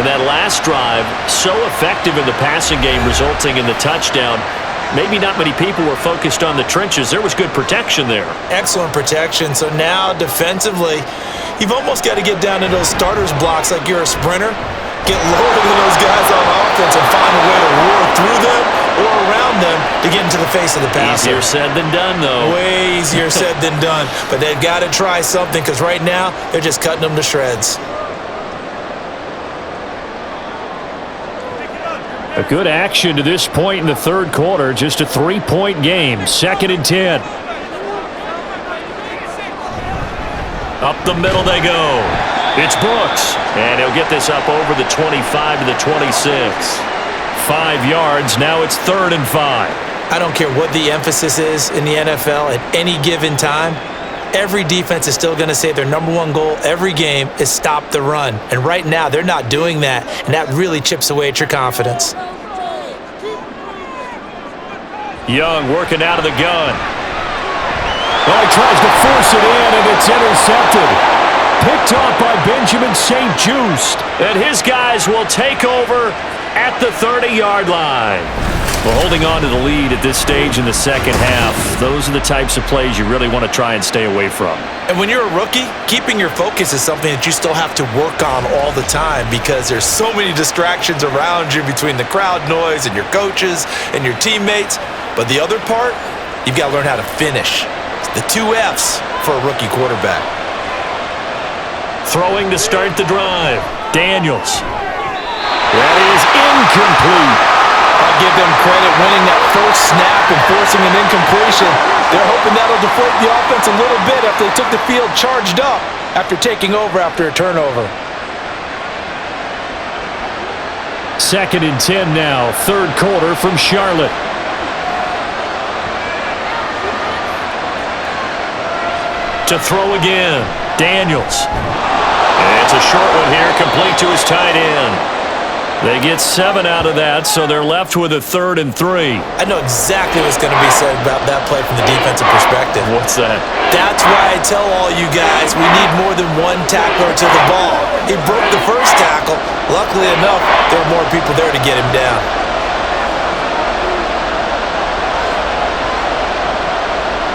And that last drive, so effective in the passing game, resulting in the touchdown. Maybe not many people were focused on the trenches. There was good protection there. Excellent protection. So now defensively, you've almost got to get down to those starters blocks like you're a sprinter. Get lower than those guys on offense and find a way to roar through them or around them to get into the face of the passer. Easier said than done, though. Way easier said than done. But they've got to try something because right now they're just cutting them to shreds. A good action to this point in the third quarter. Just a 3-point game. 2nd and 10. Up the middle they go. It's Brooks. And he'll get this up over the 25 to the 26. 5 yards. Now it's 3rd and 5. I don't care what the emphasis is in the NFL at any given time. Every defense is still going to say their #1 goal every game is stop the run. And right now, they're not doing that, and that really chips away at your confidence. Young working out of the gun. Oh, he tries to force it in, and it's intercepted. Picked off by Benjamin St-Juste. And his guys will take over at the 30-yard line. Well, holding on to the lead at this stage in the second half, those are the types of plays you really want to try and stay away from. And when you're a rookie, keeping your focus is something that you still have to work on all the time because there's so many distractions around you between the crowd noise and your coaches and your teammates. But the other part, you've got to learn how to finish. It's the 2 F's for a rookie quarterback. Throwing to start the drive. Daniels. That is incomplete. I'll give them credit winning that first snap and forcing an incompletion. They're hoping that'll deflate the offense a little bit after they took the field charged up after taking over after a turnover. 2nd and 10 now, 3rd quarter from Charlotte. To throw again, Daniels. And it's a short one here, complete to his tight end. They get 7 out of that, so they're left with a 3rd and 3. I know exactly what's going to be said about that play from the defensive perspective. What's that? That's why I tell all you guys we need more than one tackler to the ball. He broke the first tackle. Luckily enough, there are more people there to get him down.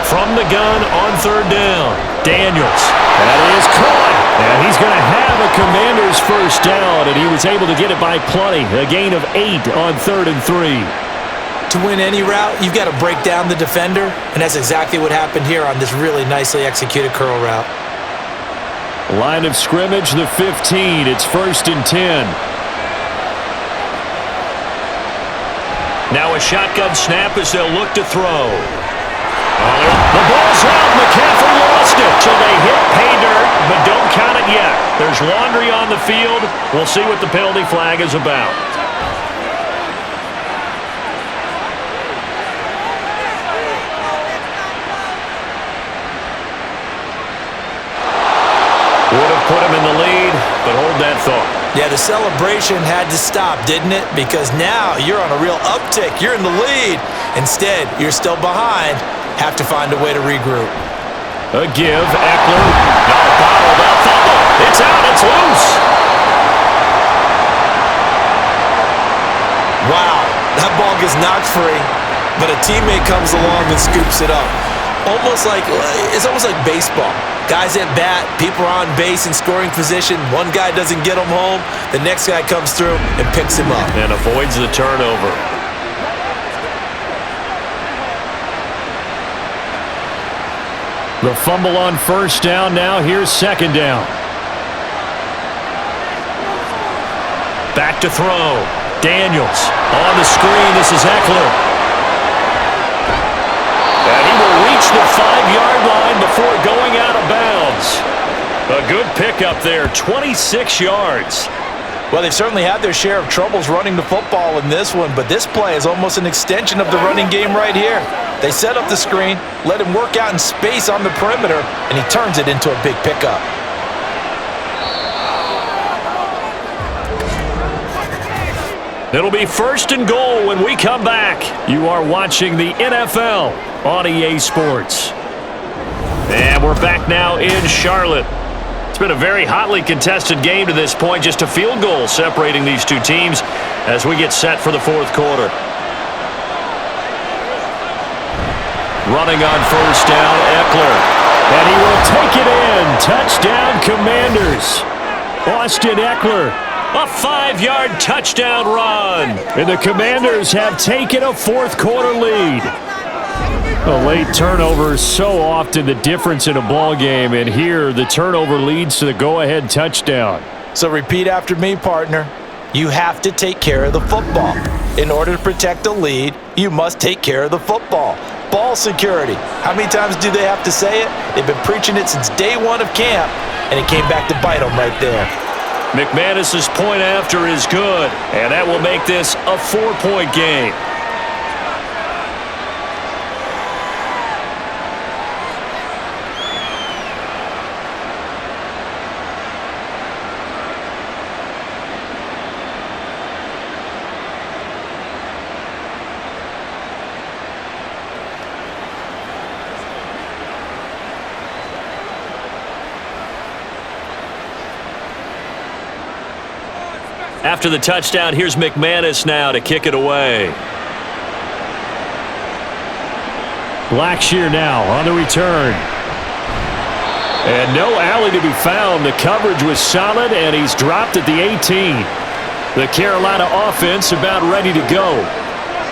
From the gun on 3rd down, Daniels. That is caught. And he's going to have a Commanders first down, and he was able to get it by plenty. A gain of 8 on 3rd and 3. To win any route, you've got to break down the defender, and that's exactly what happened here on this really nicely executed curl route. Line of scrimmage, the 15. It's 1st and 10. Now a shotgun snap as they'll look to throw. The ball's out. McCaffrey lost it. So they hit pay dirt, but don't count it yet. There's laundry on the field. We'll see what the penalty flag is about. Would have put him in the lead, but hold that thought. Yeah, the celebration had to stop, didn't it? Because now you're on a real uptick. You're in the lead. Instead, you're still behind. Have to find a way to regroup. A give, Eckler. Not bottled up. Fumble. It's out. It's loose. Wow, that ball gets knocked free, but a teammate comes along and scoops it up. It's almost like baseball. Guys at bat, people are on base in scoring position. One guy doesn't get him home. The next guy comes through and picks him up. And avoids the turnover. The fumble on 1st down. Now here's 2nd down. Back to throw. Daniels on the screen. This is Eckler. And he will reach the 5-yard line before going out of bounds. A good pickup there, 26 yards. Well, they've certainly had their share of troubles running the football in this one, but this play is almost an extension of the running game right here. They set up the screen, let him work out in space on the perimeter, and he turns it into a big pickup. It'll be 1st and goal when we come back. You are watching the NFL on EA Sports. And we're back now in Charlotte. It's been a very hotly contested game to this point. Just a field goal separating these two teams as we get set for the 4th quarter. Running on 1st down, Eckler. And he will take it in. Touchdown, Commanders. Austin Eckler. A 5-yard touchdown run. And the Commanders have taken a 4th quarter lead. A late turnover is so often the difference in a ball game, and here the turnover leads to the go-ahead touchdown. So repeat after me, partner. You have to take care of the football. In order to protect the lead, you must take care of the football. Ball security. How many times do they have to say it? They've been preaching it since day one of camp, and it came back to bite them right there. McManus's point after is good, and that will make this a 4-point game. After the touchdown, here's McManus now to kick it away. Blackshear now on the return. And no alley to be found. The coverage was solid, and he's dropped at the 18. The Carolina offense about ready to go.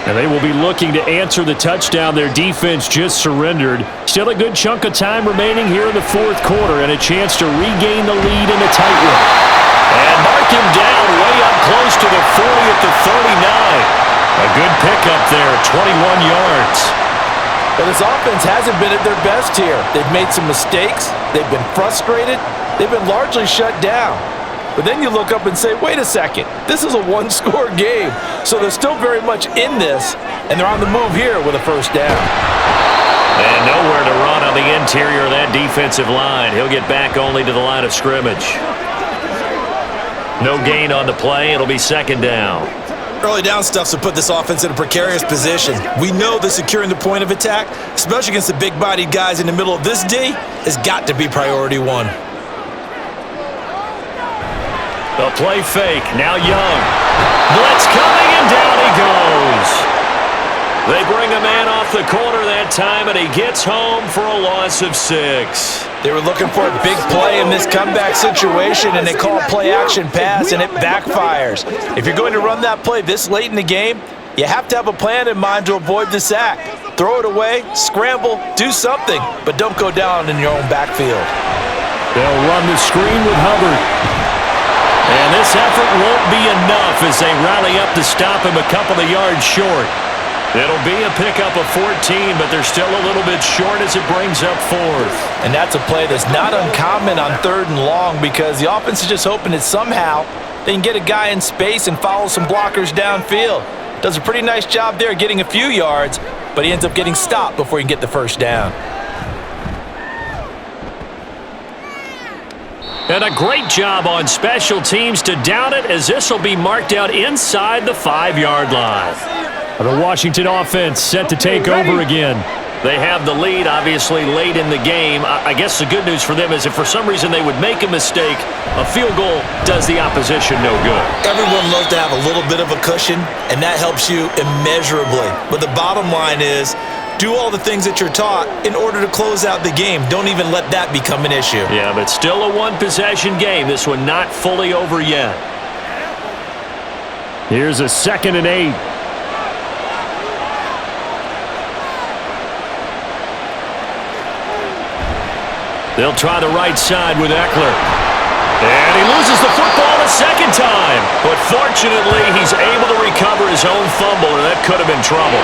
And they will be looking to answer the touchdown their defense just surrendered. Still a good chunk of time remaining here in the fourth quarter, and a chance to regain the lead in a tight one. And mark him down way up close to the 40 at the 39. A good pickup there, 21 yards. But this offense hasn't been at their best here. They've made some mistakes. They've been frustrated. They've been largely shut down. But then you look up and say, wait a second, this is a one-score game. So they're still very much in this, and they're on the move here with a first down. And nowhere to run on the interior of that defensive line. He'll get back only to the line of scrimmage. No gain on the play. It'll be second down. Early down stuff's to put this offense in a precarious position. We know that securing the point of attack, especially against the big-bodied guys in the middle of this D, has got to be priority one. The play fake. Now Young. Blitz coming, and down he goes. They bring a man off the corner that time, and he gets home for a loss of 6. They were looking for a big play in this comeback situation, and they call play-action pass, and it backfires. If you're going to run that play this late in the game, you have to have a plan in mind to avoid the sack. Throw it away, scramble, do something, but don't go down in your own backfield. They'll run the screen with Hubbard. And this effort won't be enough as they rally up to stop him a couple of yards short. It'll be a pickup of 14, but they're still a little bit short as it brings up 4th. And that's a play that's not uncommon on 3rd and long because the offense is just hoping that somehow they can get a guy in space and follow some blockers downfield. Does a pretty nice job there getting a few yards, but he ends up getting stopped before he can get the first down. And a great job on special teams to down it as this will be marked out inside the 5-yard line. The Washington offense set to take over again. They have the lead, obviously, late in the game. I guess the good news for them is if for some reason they would make a mistake, a field goal does the opposition no good. Everyone loves to have a little bit of a cushion, and that helps you immeasurably. But the bottom line is, do all the things that you're taught in order to close out the game. Don't even let that become an issue. Yeah, but still a one-possession game. This one not fully over yet. Here's a 2nd and 8. They'll try the right side with Eckler. And he loses the football a second time. But fortunately, he's able to recover his own fumble, or that could have been trouble.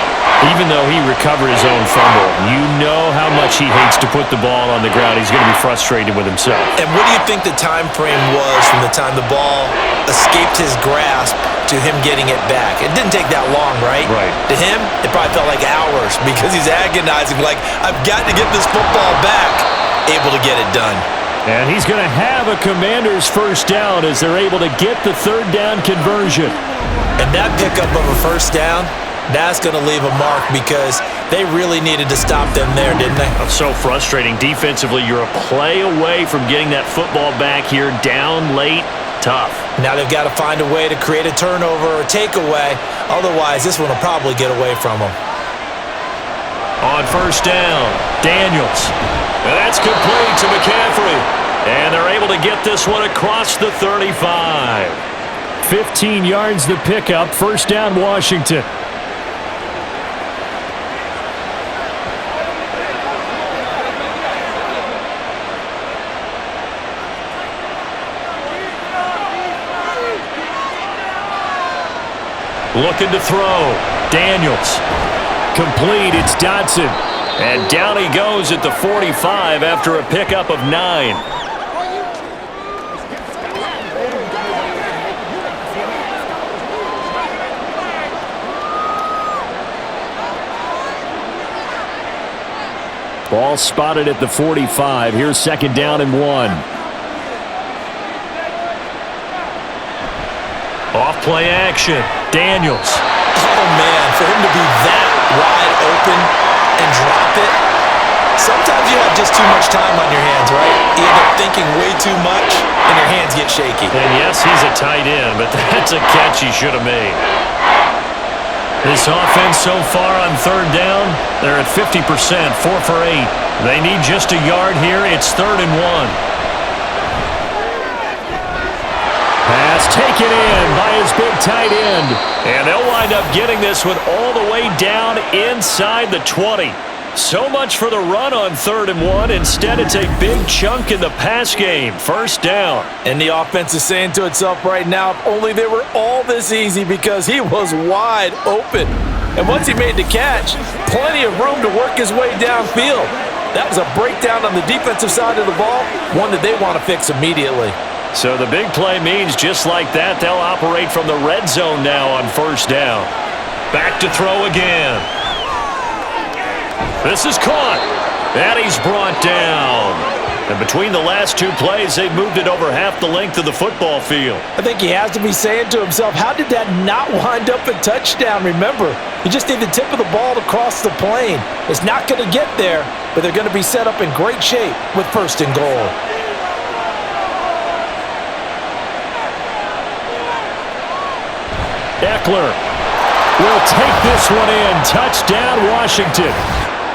Even though he recovered his own fumble, you know how much he hates to put the ball on the ground. He's going to be frustrated with himself. And what do you think the time frame was from the time the ball escaped his grasp to him getting it back? It didn't take that long, right? Right. To him, it probably felt like hours because he's agonizing, like, I've got to get this football back. Able to get it done. And he's going to have a Commanders first down as they're able to get the 3rd down conversion. And that pickup of a first down, that's going to leave a mark because they really needed to stop them there, didn't they? That's so frustrating. Defensively, you're a play away from getting that football back here down late. Tough. Now they've got to find a way to create a turnover or takeaway. Otherwise, this one will probably get away from them. On first down, Daniels. And that's complete to McCaffrey. And they're able to get this one across the 35. 15 yards the pickup. First down, Washington. Looking to throw. Daniels. Complete. It's Dotson. And down he goes at the 45 after a pickup of 9. Ball spotted at the 45. Here's second down and 1. Off play action. Daniels. Oh, man, for him to be that wide open and drop it. Sometimes you have just too much time on your hands, right? You end up thinking way too much, and your hands get shaky. And yes, he's a tight end, but that's a catch he should have made. This offense so far on third down, they're at 50%, 4 for 8. They need just a yard here. It's 3rd and 1. Pass taken in by his big tight end. And they'll wind up getting this one all the way down inside the 20. So much for the run on 3rd and 1. Instead, it's a big chunk in the pass game. First down. And the offense is saying to itself right now, if only they were all this easy, because he was wide open. And once he made the catch, plenty of room to work his way downfield. That was a breakdown on the defensive side of the ball, one that they want to fix immediately. So the big play means just like that, they'll operate from the red zone now on first down. Back to throw again. This is caught. And he's brought down. And between the last two plays, they've moved it over half the length of the football field. I think he has to be saying to himself, how did that not wind up a touchdown? Remember, you just need the tip of the ball to cross the plane. It's not going to get there, but they're going to be set up in great shape with 1st and goal. Eckler will take this one in. Touchdown, Washington.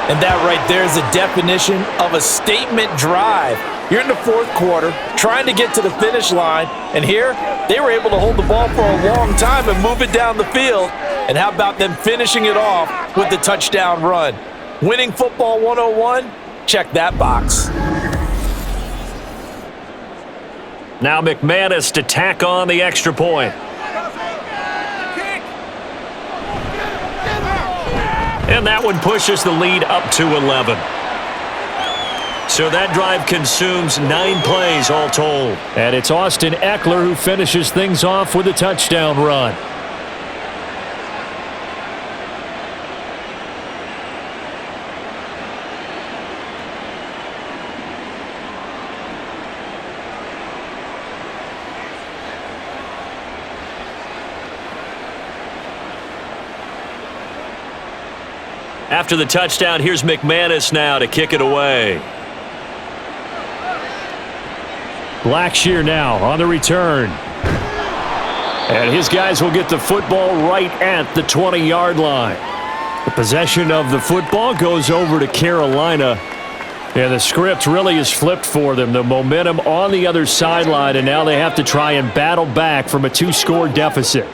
And that right there is the definition of a statement drive. You're in the 4th quarter, trying to get to the finish line, and here, they were able to hold the ball for a long time and move it down the field. And how about them finishing it off with the touchdown run? Winning football 101? Check that box. Now McManus to tack on the extra point. And that one pushes the lead up to 11. So that drive consumes 9 plays all told. And it's Austin Eckler who finishes things off with a touchdown run. After the touchdown, here's McManus now to kick it away. Blackshear now on the return. And his guys will get the football right at the 20-yard line. The possession of the football goes over to Carolina. And the script really is flipped for them. The momentum on the other sideline, and now they have to try and battle back from a 2-score deficit.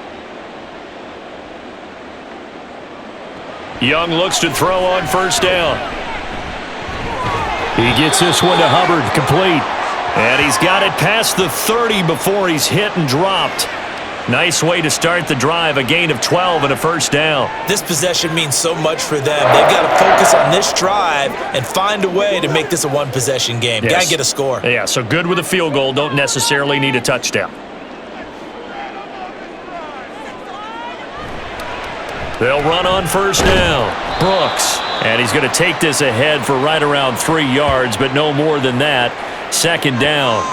Young looks to throw on first down. He gets this one to Hubbard, complete. And he's got it past the 30 before he's hit and dropped. Nice way to start the drive, a gain of 12 and a first down. This possession means so much for them. They've got to focus on this drive and find a way to make this a one-possession game. Yes. Got to get a score. Yeah, so good with a field goal. Don't necessarily need a touchdown. They'll run on first down. Brooks. And he's going to take this ahead for right around 3 yards, but no more than that. Second down.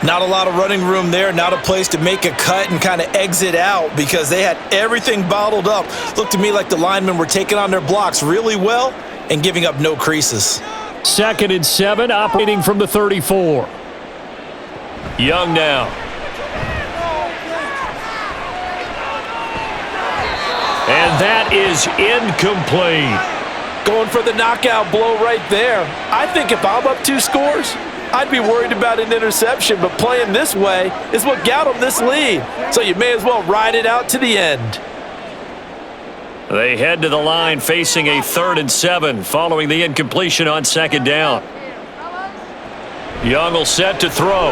Not a lot of running room there. Not a place to make a cut and kind of exit out because they had everything bottled up. Looked to me like the linemen were taking on their blocks really well and giving up no creases. 2nd and 7, operating from the 34. Young now. And that is incomplete. Going for the knockout blow right there. I think if I'm up 2 scores, I'd be worried about an interception, but playing this way is what got them this lead. So you may as well ride it out to the end. They head to the line facing a 3rd and 7 following the incompletion on second down. Young will set to throw.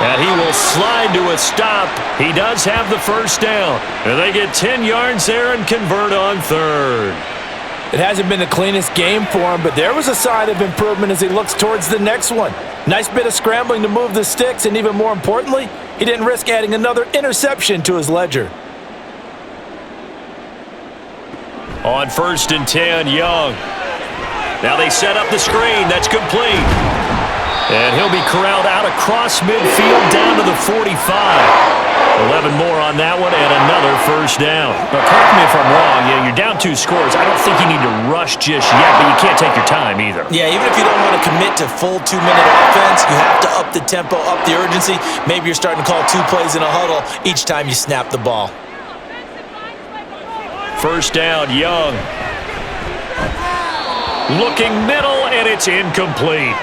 And he will slide to a stop. He does have the first down. And they get 10 yards there and convert on third. It hasn't been the cleanest game for him, but there was a sign of improvement as he looks towards the next one. Nice bit of scrambling to move the sticks, and even more importantly, he didn't risk adding another interception to his ledger. On 1st and 10, Young. Now they set up the screen. That's complete. And he'll be corralled out across midfield down to the 45. 11 more on that one and another first down. But correct me if I'm wrong. You're down 2 scores. I don't think you need to rush just yet, but you can't take your time either. Yeah, even if you don't want to commit to full 2-minute offense, you have to up the tempo, up the urgency. Maybe you're starting to call 2 plays in a huddle each time you snap the ball. First down, Young. Looking middle, and it's incomplete.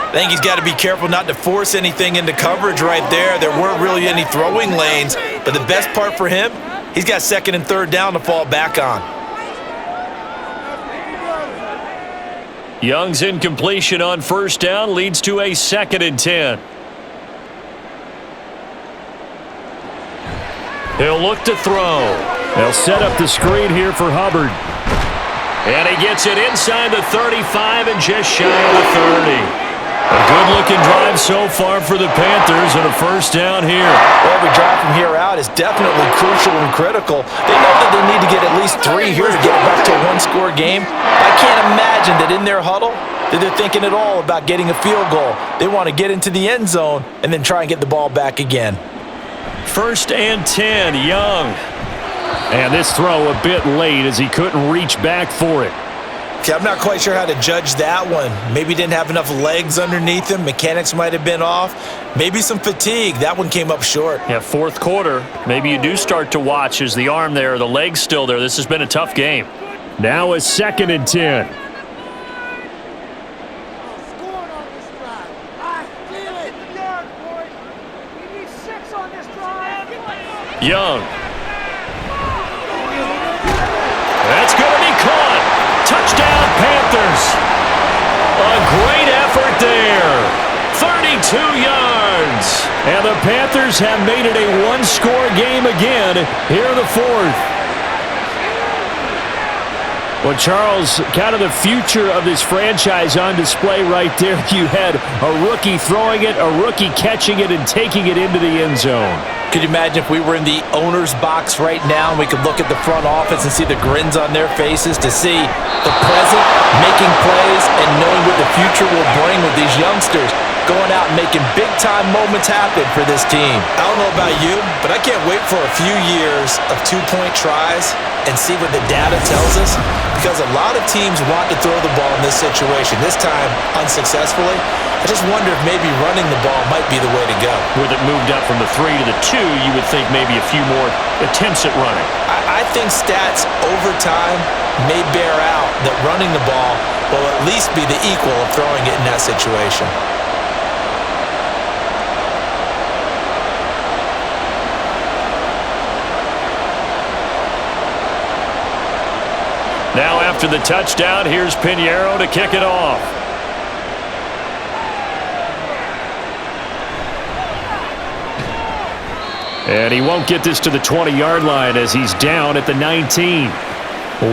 I think he's got to be careful not to force anything into coverage right there. There weren't really any throwing lanes, but the best part for him, he's got 2nd and 3rd down to fall back on. Young's incompletion on first down leads to a 2nd and 10. He'll look to throw. They'll set up the screen here for Hubbard. And he gets it inside the 35 and just shy of the 30. A good-looking drive so far for the Panthers and a first down here. Every drive from here out is definitely crucial and critical. They know that they need to get at least 3 here to get it back to a 1-score game. I can't imagine that in their huddle that they're thinking at all about getting a field goal. They want to get into the end zone and then try and get the ball back again. 1st and 10, Young. And this throw a bit late as he couldn't reach back for it. Okay, I'm not quite sure how to judge that one. Maybe didn't have enough legs underneath him. Mechanics might have been off. Maybe some fatigue. That one came up short. Yeah, 4th quarter. Maybe you do start to watch as the arm there, the leg's still there. This has been a tough game. Now a 2nd and 10. Young. That's going to be caught. Touchdown, Panthers. A great effort there. 32 yards. And the Panthers have made it a 1-score game again here in the 4th. Well, Charles, kind of the future of this franchise on display right there. You had a rookie throwing it, a rookie catching it, and taking it into the end zone. Could you imagine if we were in the owner's box right now and we could look at the front office and see the grins on their faces to see the present making plays and knowing what the future will bring with these youngsters going out and making big-time moments happen for this team. I don't know about you, but I can't wait for a few years of 2-point tries and see what the data tells us, because a lot of teams want to throw the ball in this situation, this time unsuccessfully. I just wonder if maybe running the ball might be the way to go. With it moved up from the 3 to the 2, you would think maybe a few more attempts at running. I think stats over time may bear out that running the ball will at least be the equal of throwing it in that situation. Now after the touchdown, here's Pinheiro to kick it off. And he won't get this to the 20-yard line as he's down at the 19.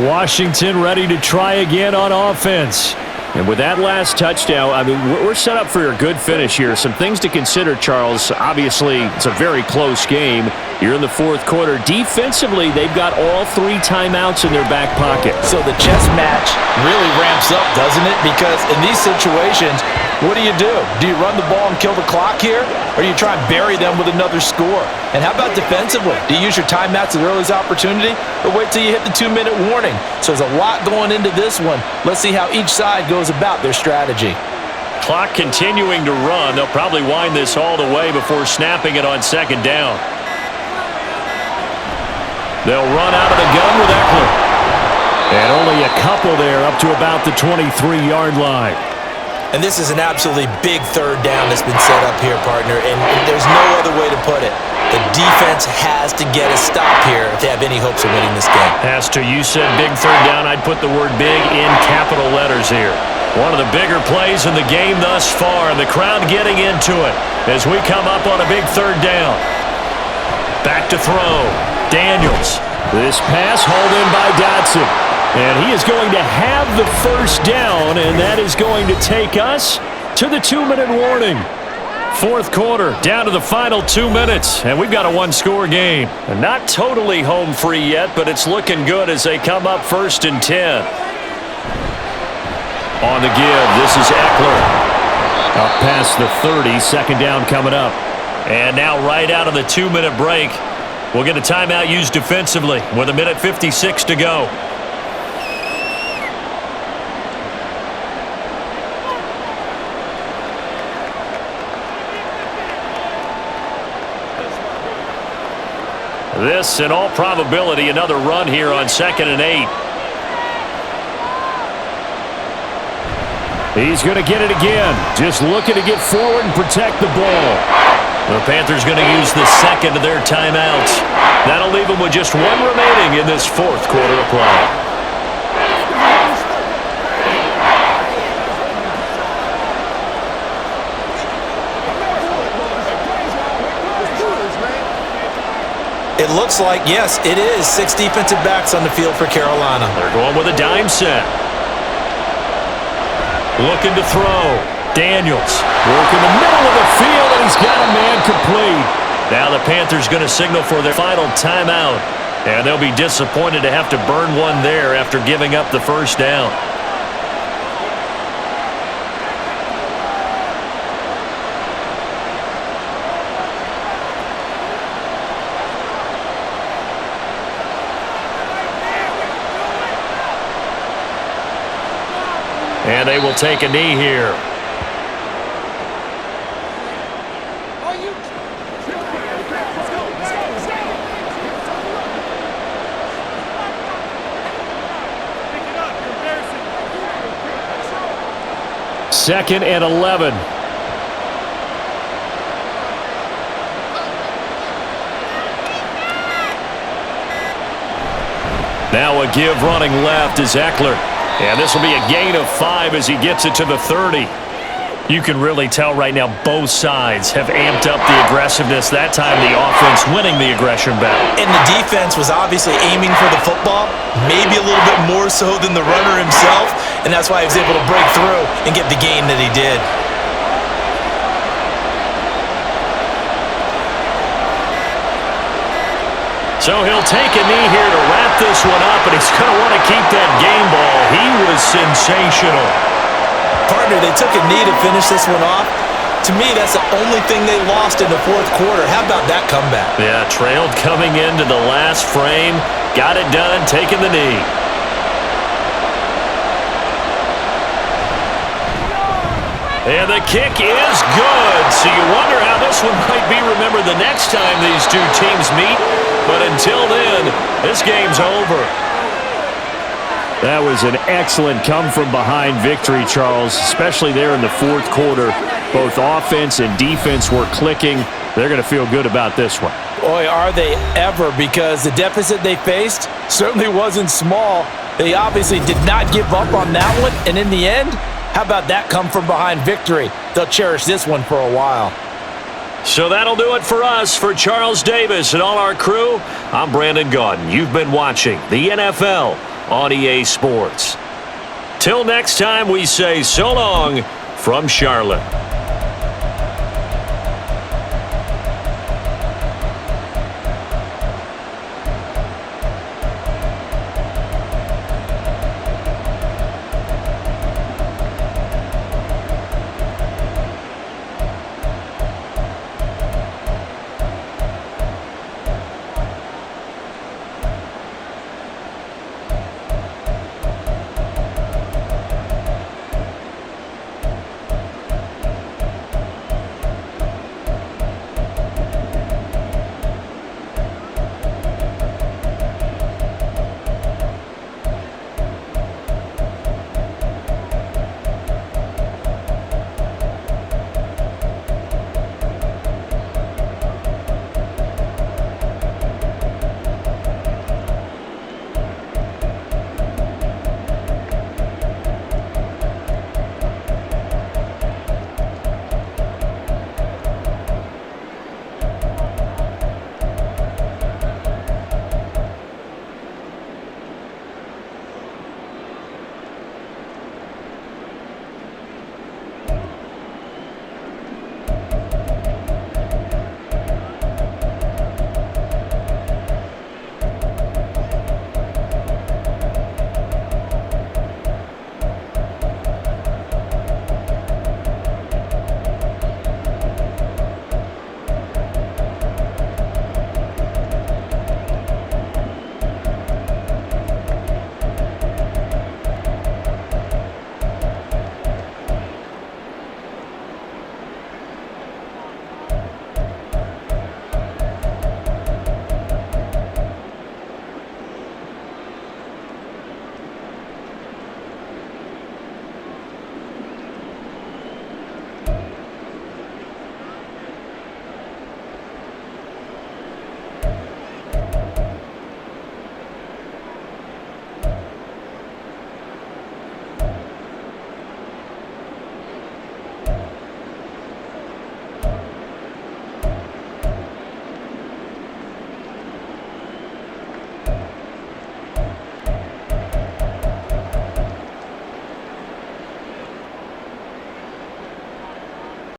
Washington ready to try again on offense. And with that last touchdown, I mean, we're set up for a good finish here. Some things to consider, Charles. Obviously, it's a very close game. You're in the 4th quarter. Defensively, they've got all 3 timeouts in their back pocket. So the chess match really ramps up, doesn't it? Because in these situations, what do? Do you run the ball and kill the clock here? Or do you try and bury them with another score? And how about defensively? Do you use your timeouts at the earliest opportunity? Or wait till you hit the 2-minute warning? So there's a lot going into this one. Let's see how each side goes about their strategy. Clock continuing to run. They'll probably wind this all the way before snapping it on 2nd down. They'll run out of the gun with Eckler. And only a couple there up to about the 23-yard line. And this is an absolutely big 3rd down that's been set up here, partner, and there's no other way to put it. The defense has to get a stop here if they have any hopes of winning this game. Has to. You said big 3rd down. I'd put the word big in capital letters here. One of the bigger plays in the game thus far, and the crowd getting into it as we come up on a big third down. Back to throw. Daniels. This pass hauled in by Dotson. And he is going to have the first down, and that is going to take us to the 2-minute warning. Fourth quarter, down to the final 2 minutes, and we've got a one-score game. And not totally home free yet, but it's looking good as they come up 1st and 10. On the give, this is Eckler. Up past the 30, second down coming up. And now right out of the 2-minute break, we'll get a timeout used defensively with 1:56 to go. This, in all probability, another run here on 2nd and 8. He's going to get it again. Just looking to get forward and protect the ball. The Panthers going to use the second of their timeouts. That'll leave them with just one remaining in this fourth quarter of play. It looks like, yes, it is 6 defensive backs on the field for Carolina. They're going with a dime set. Looking to throw. Daniels working the middle of the field, and he's got a man complete. Now the Panthers going to signal for their final timeout, and they'll be disappointed to have to burn one there after giving up the first down. And they will take a knee here. Second and 11. Now a give running left is Eckler. And this will be a gain of 5 as he gets it to the 30. You can really tell right now both sides have amped up the aggressiveness. That time the offense winning the aggression battle. And the defense was obviously aiming for the football, maybe a little bit more so than the runner himself, and that's why he was able to break through and get the gain that he did. So he'll take a knee here to wrap this one up, and he's going to want to keep that game ball. He was sensational. Partner, they took a knee to finish this one off. To me, that's the only thing they lost in the fourth quarter. How about that comeback? Yeah, trailed coming into the last frame. Got it done, taking the knee. And the kick is good. So you wonder how this one might be remembered the next time these two teams meet. But until then, this game's over. That was an excellent come-from-behind victory, Charles, especially there in the fourth quarter. Both offense and defense were clicking. They're going to feel good about this one. Boy, are they ever, because the deficit they faced certainly wasn't small. They obviously did not give up on that one, and in the end, how about that come-from-behind victory? They'll cherish this one for a while. So that'll do it for us. For Charles Davis and all our crew, I'm Brandon Gaudin. You've been watching the NFL on EA Sports. Till next time, we say so long from Charlotte.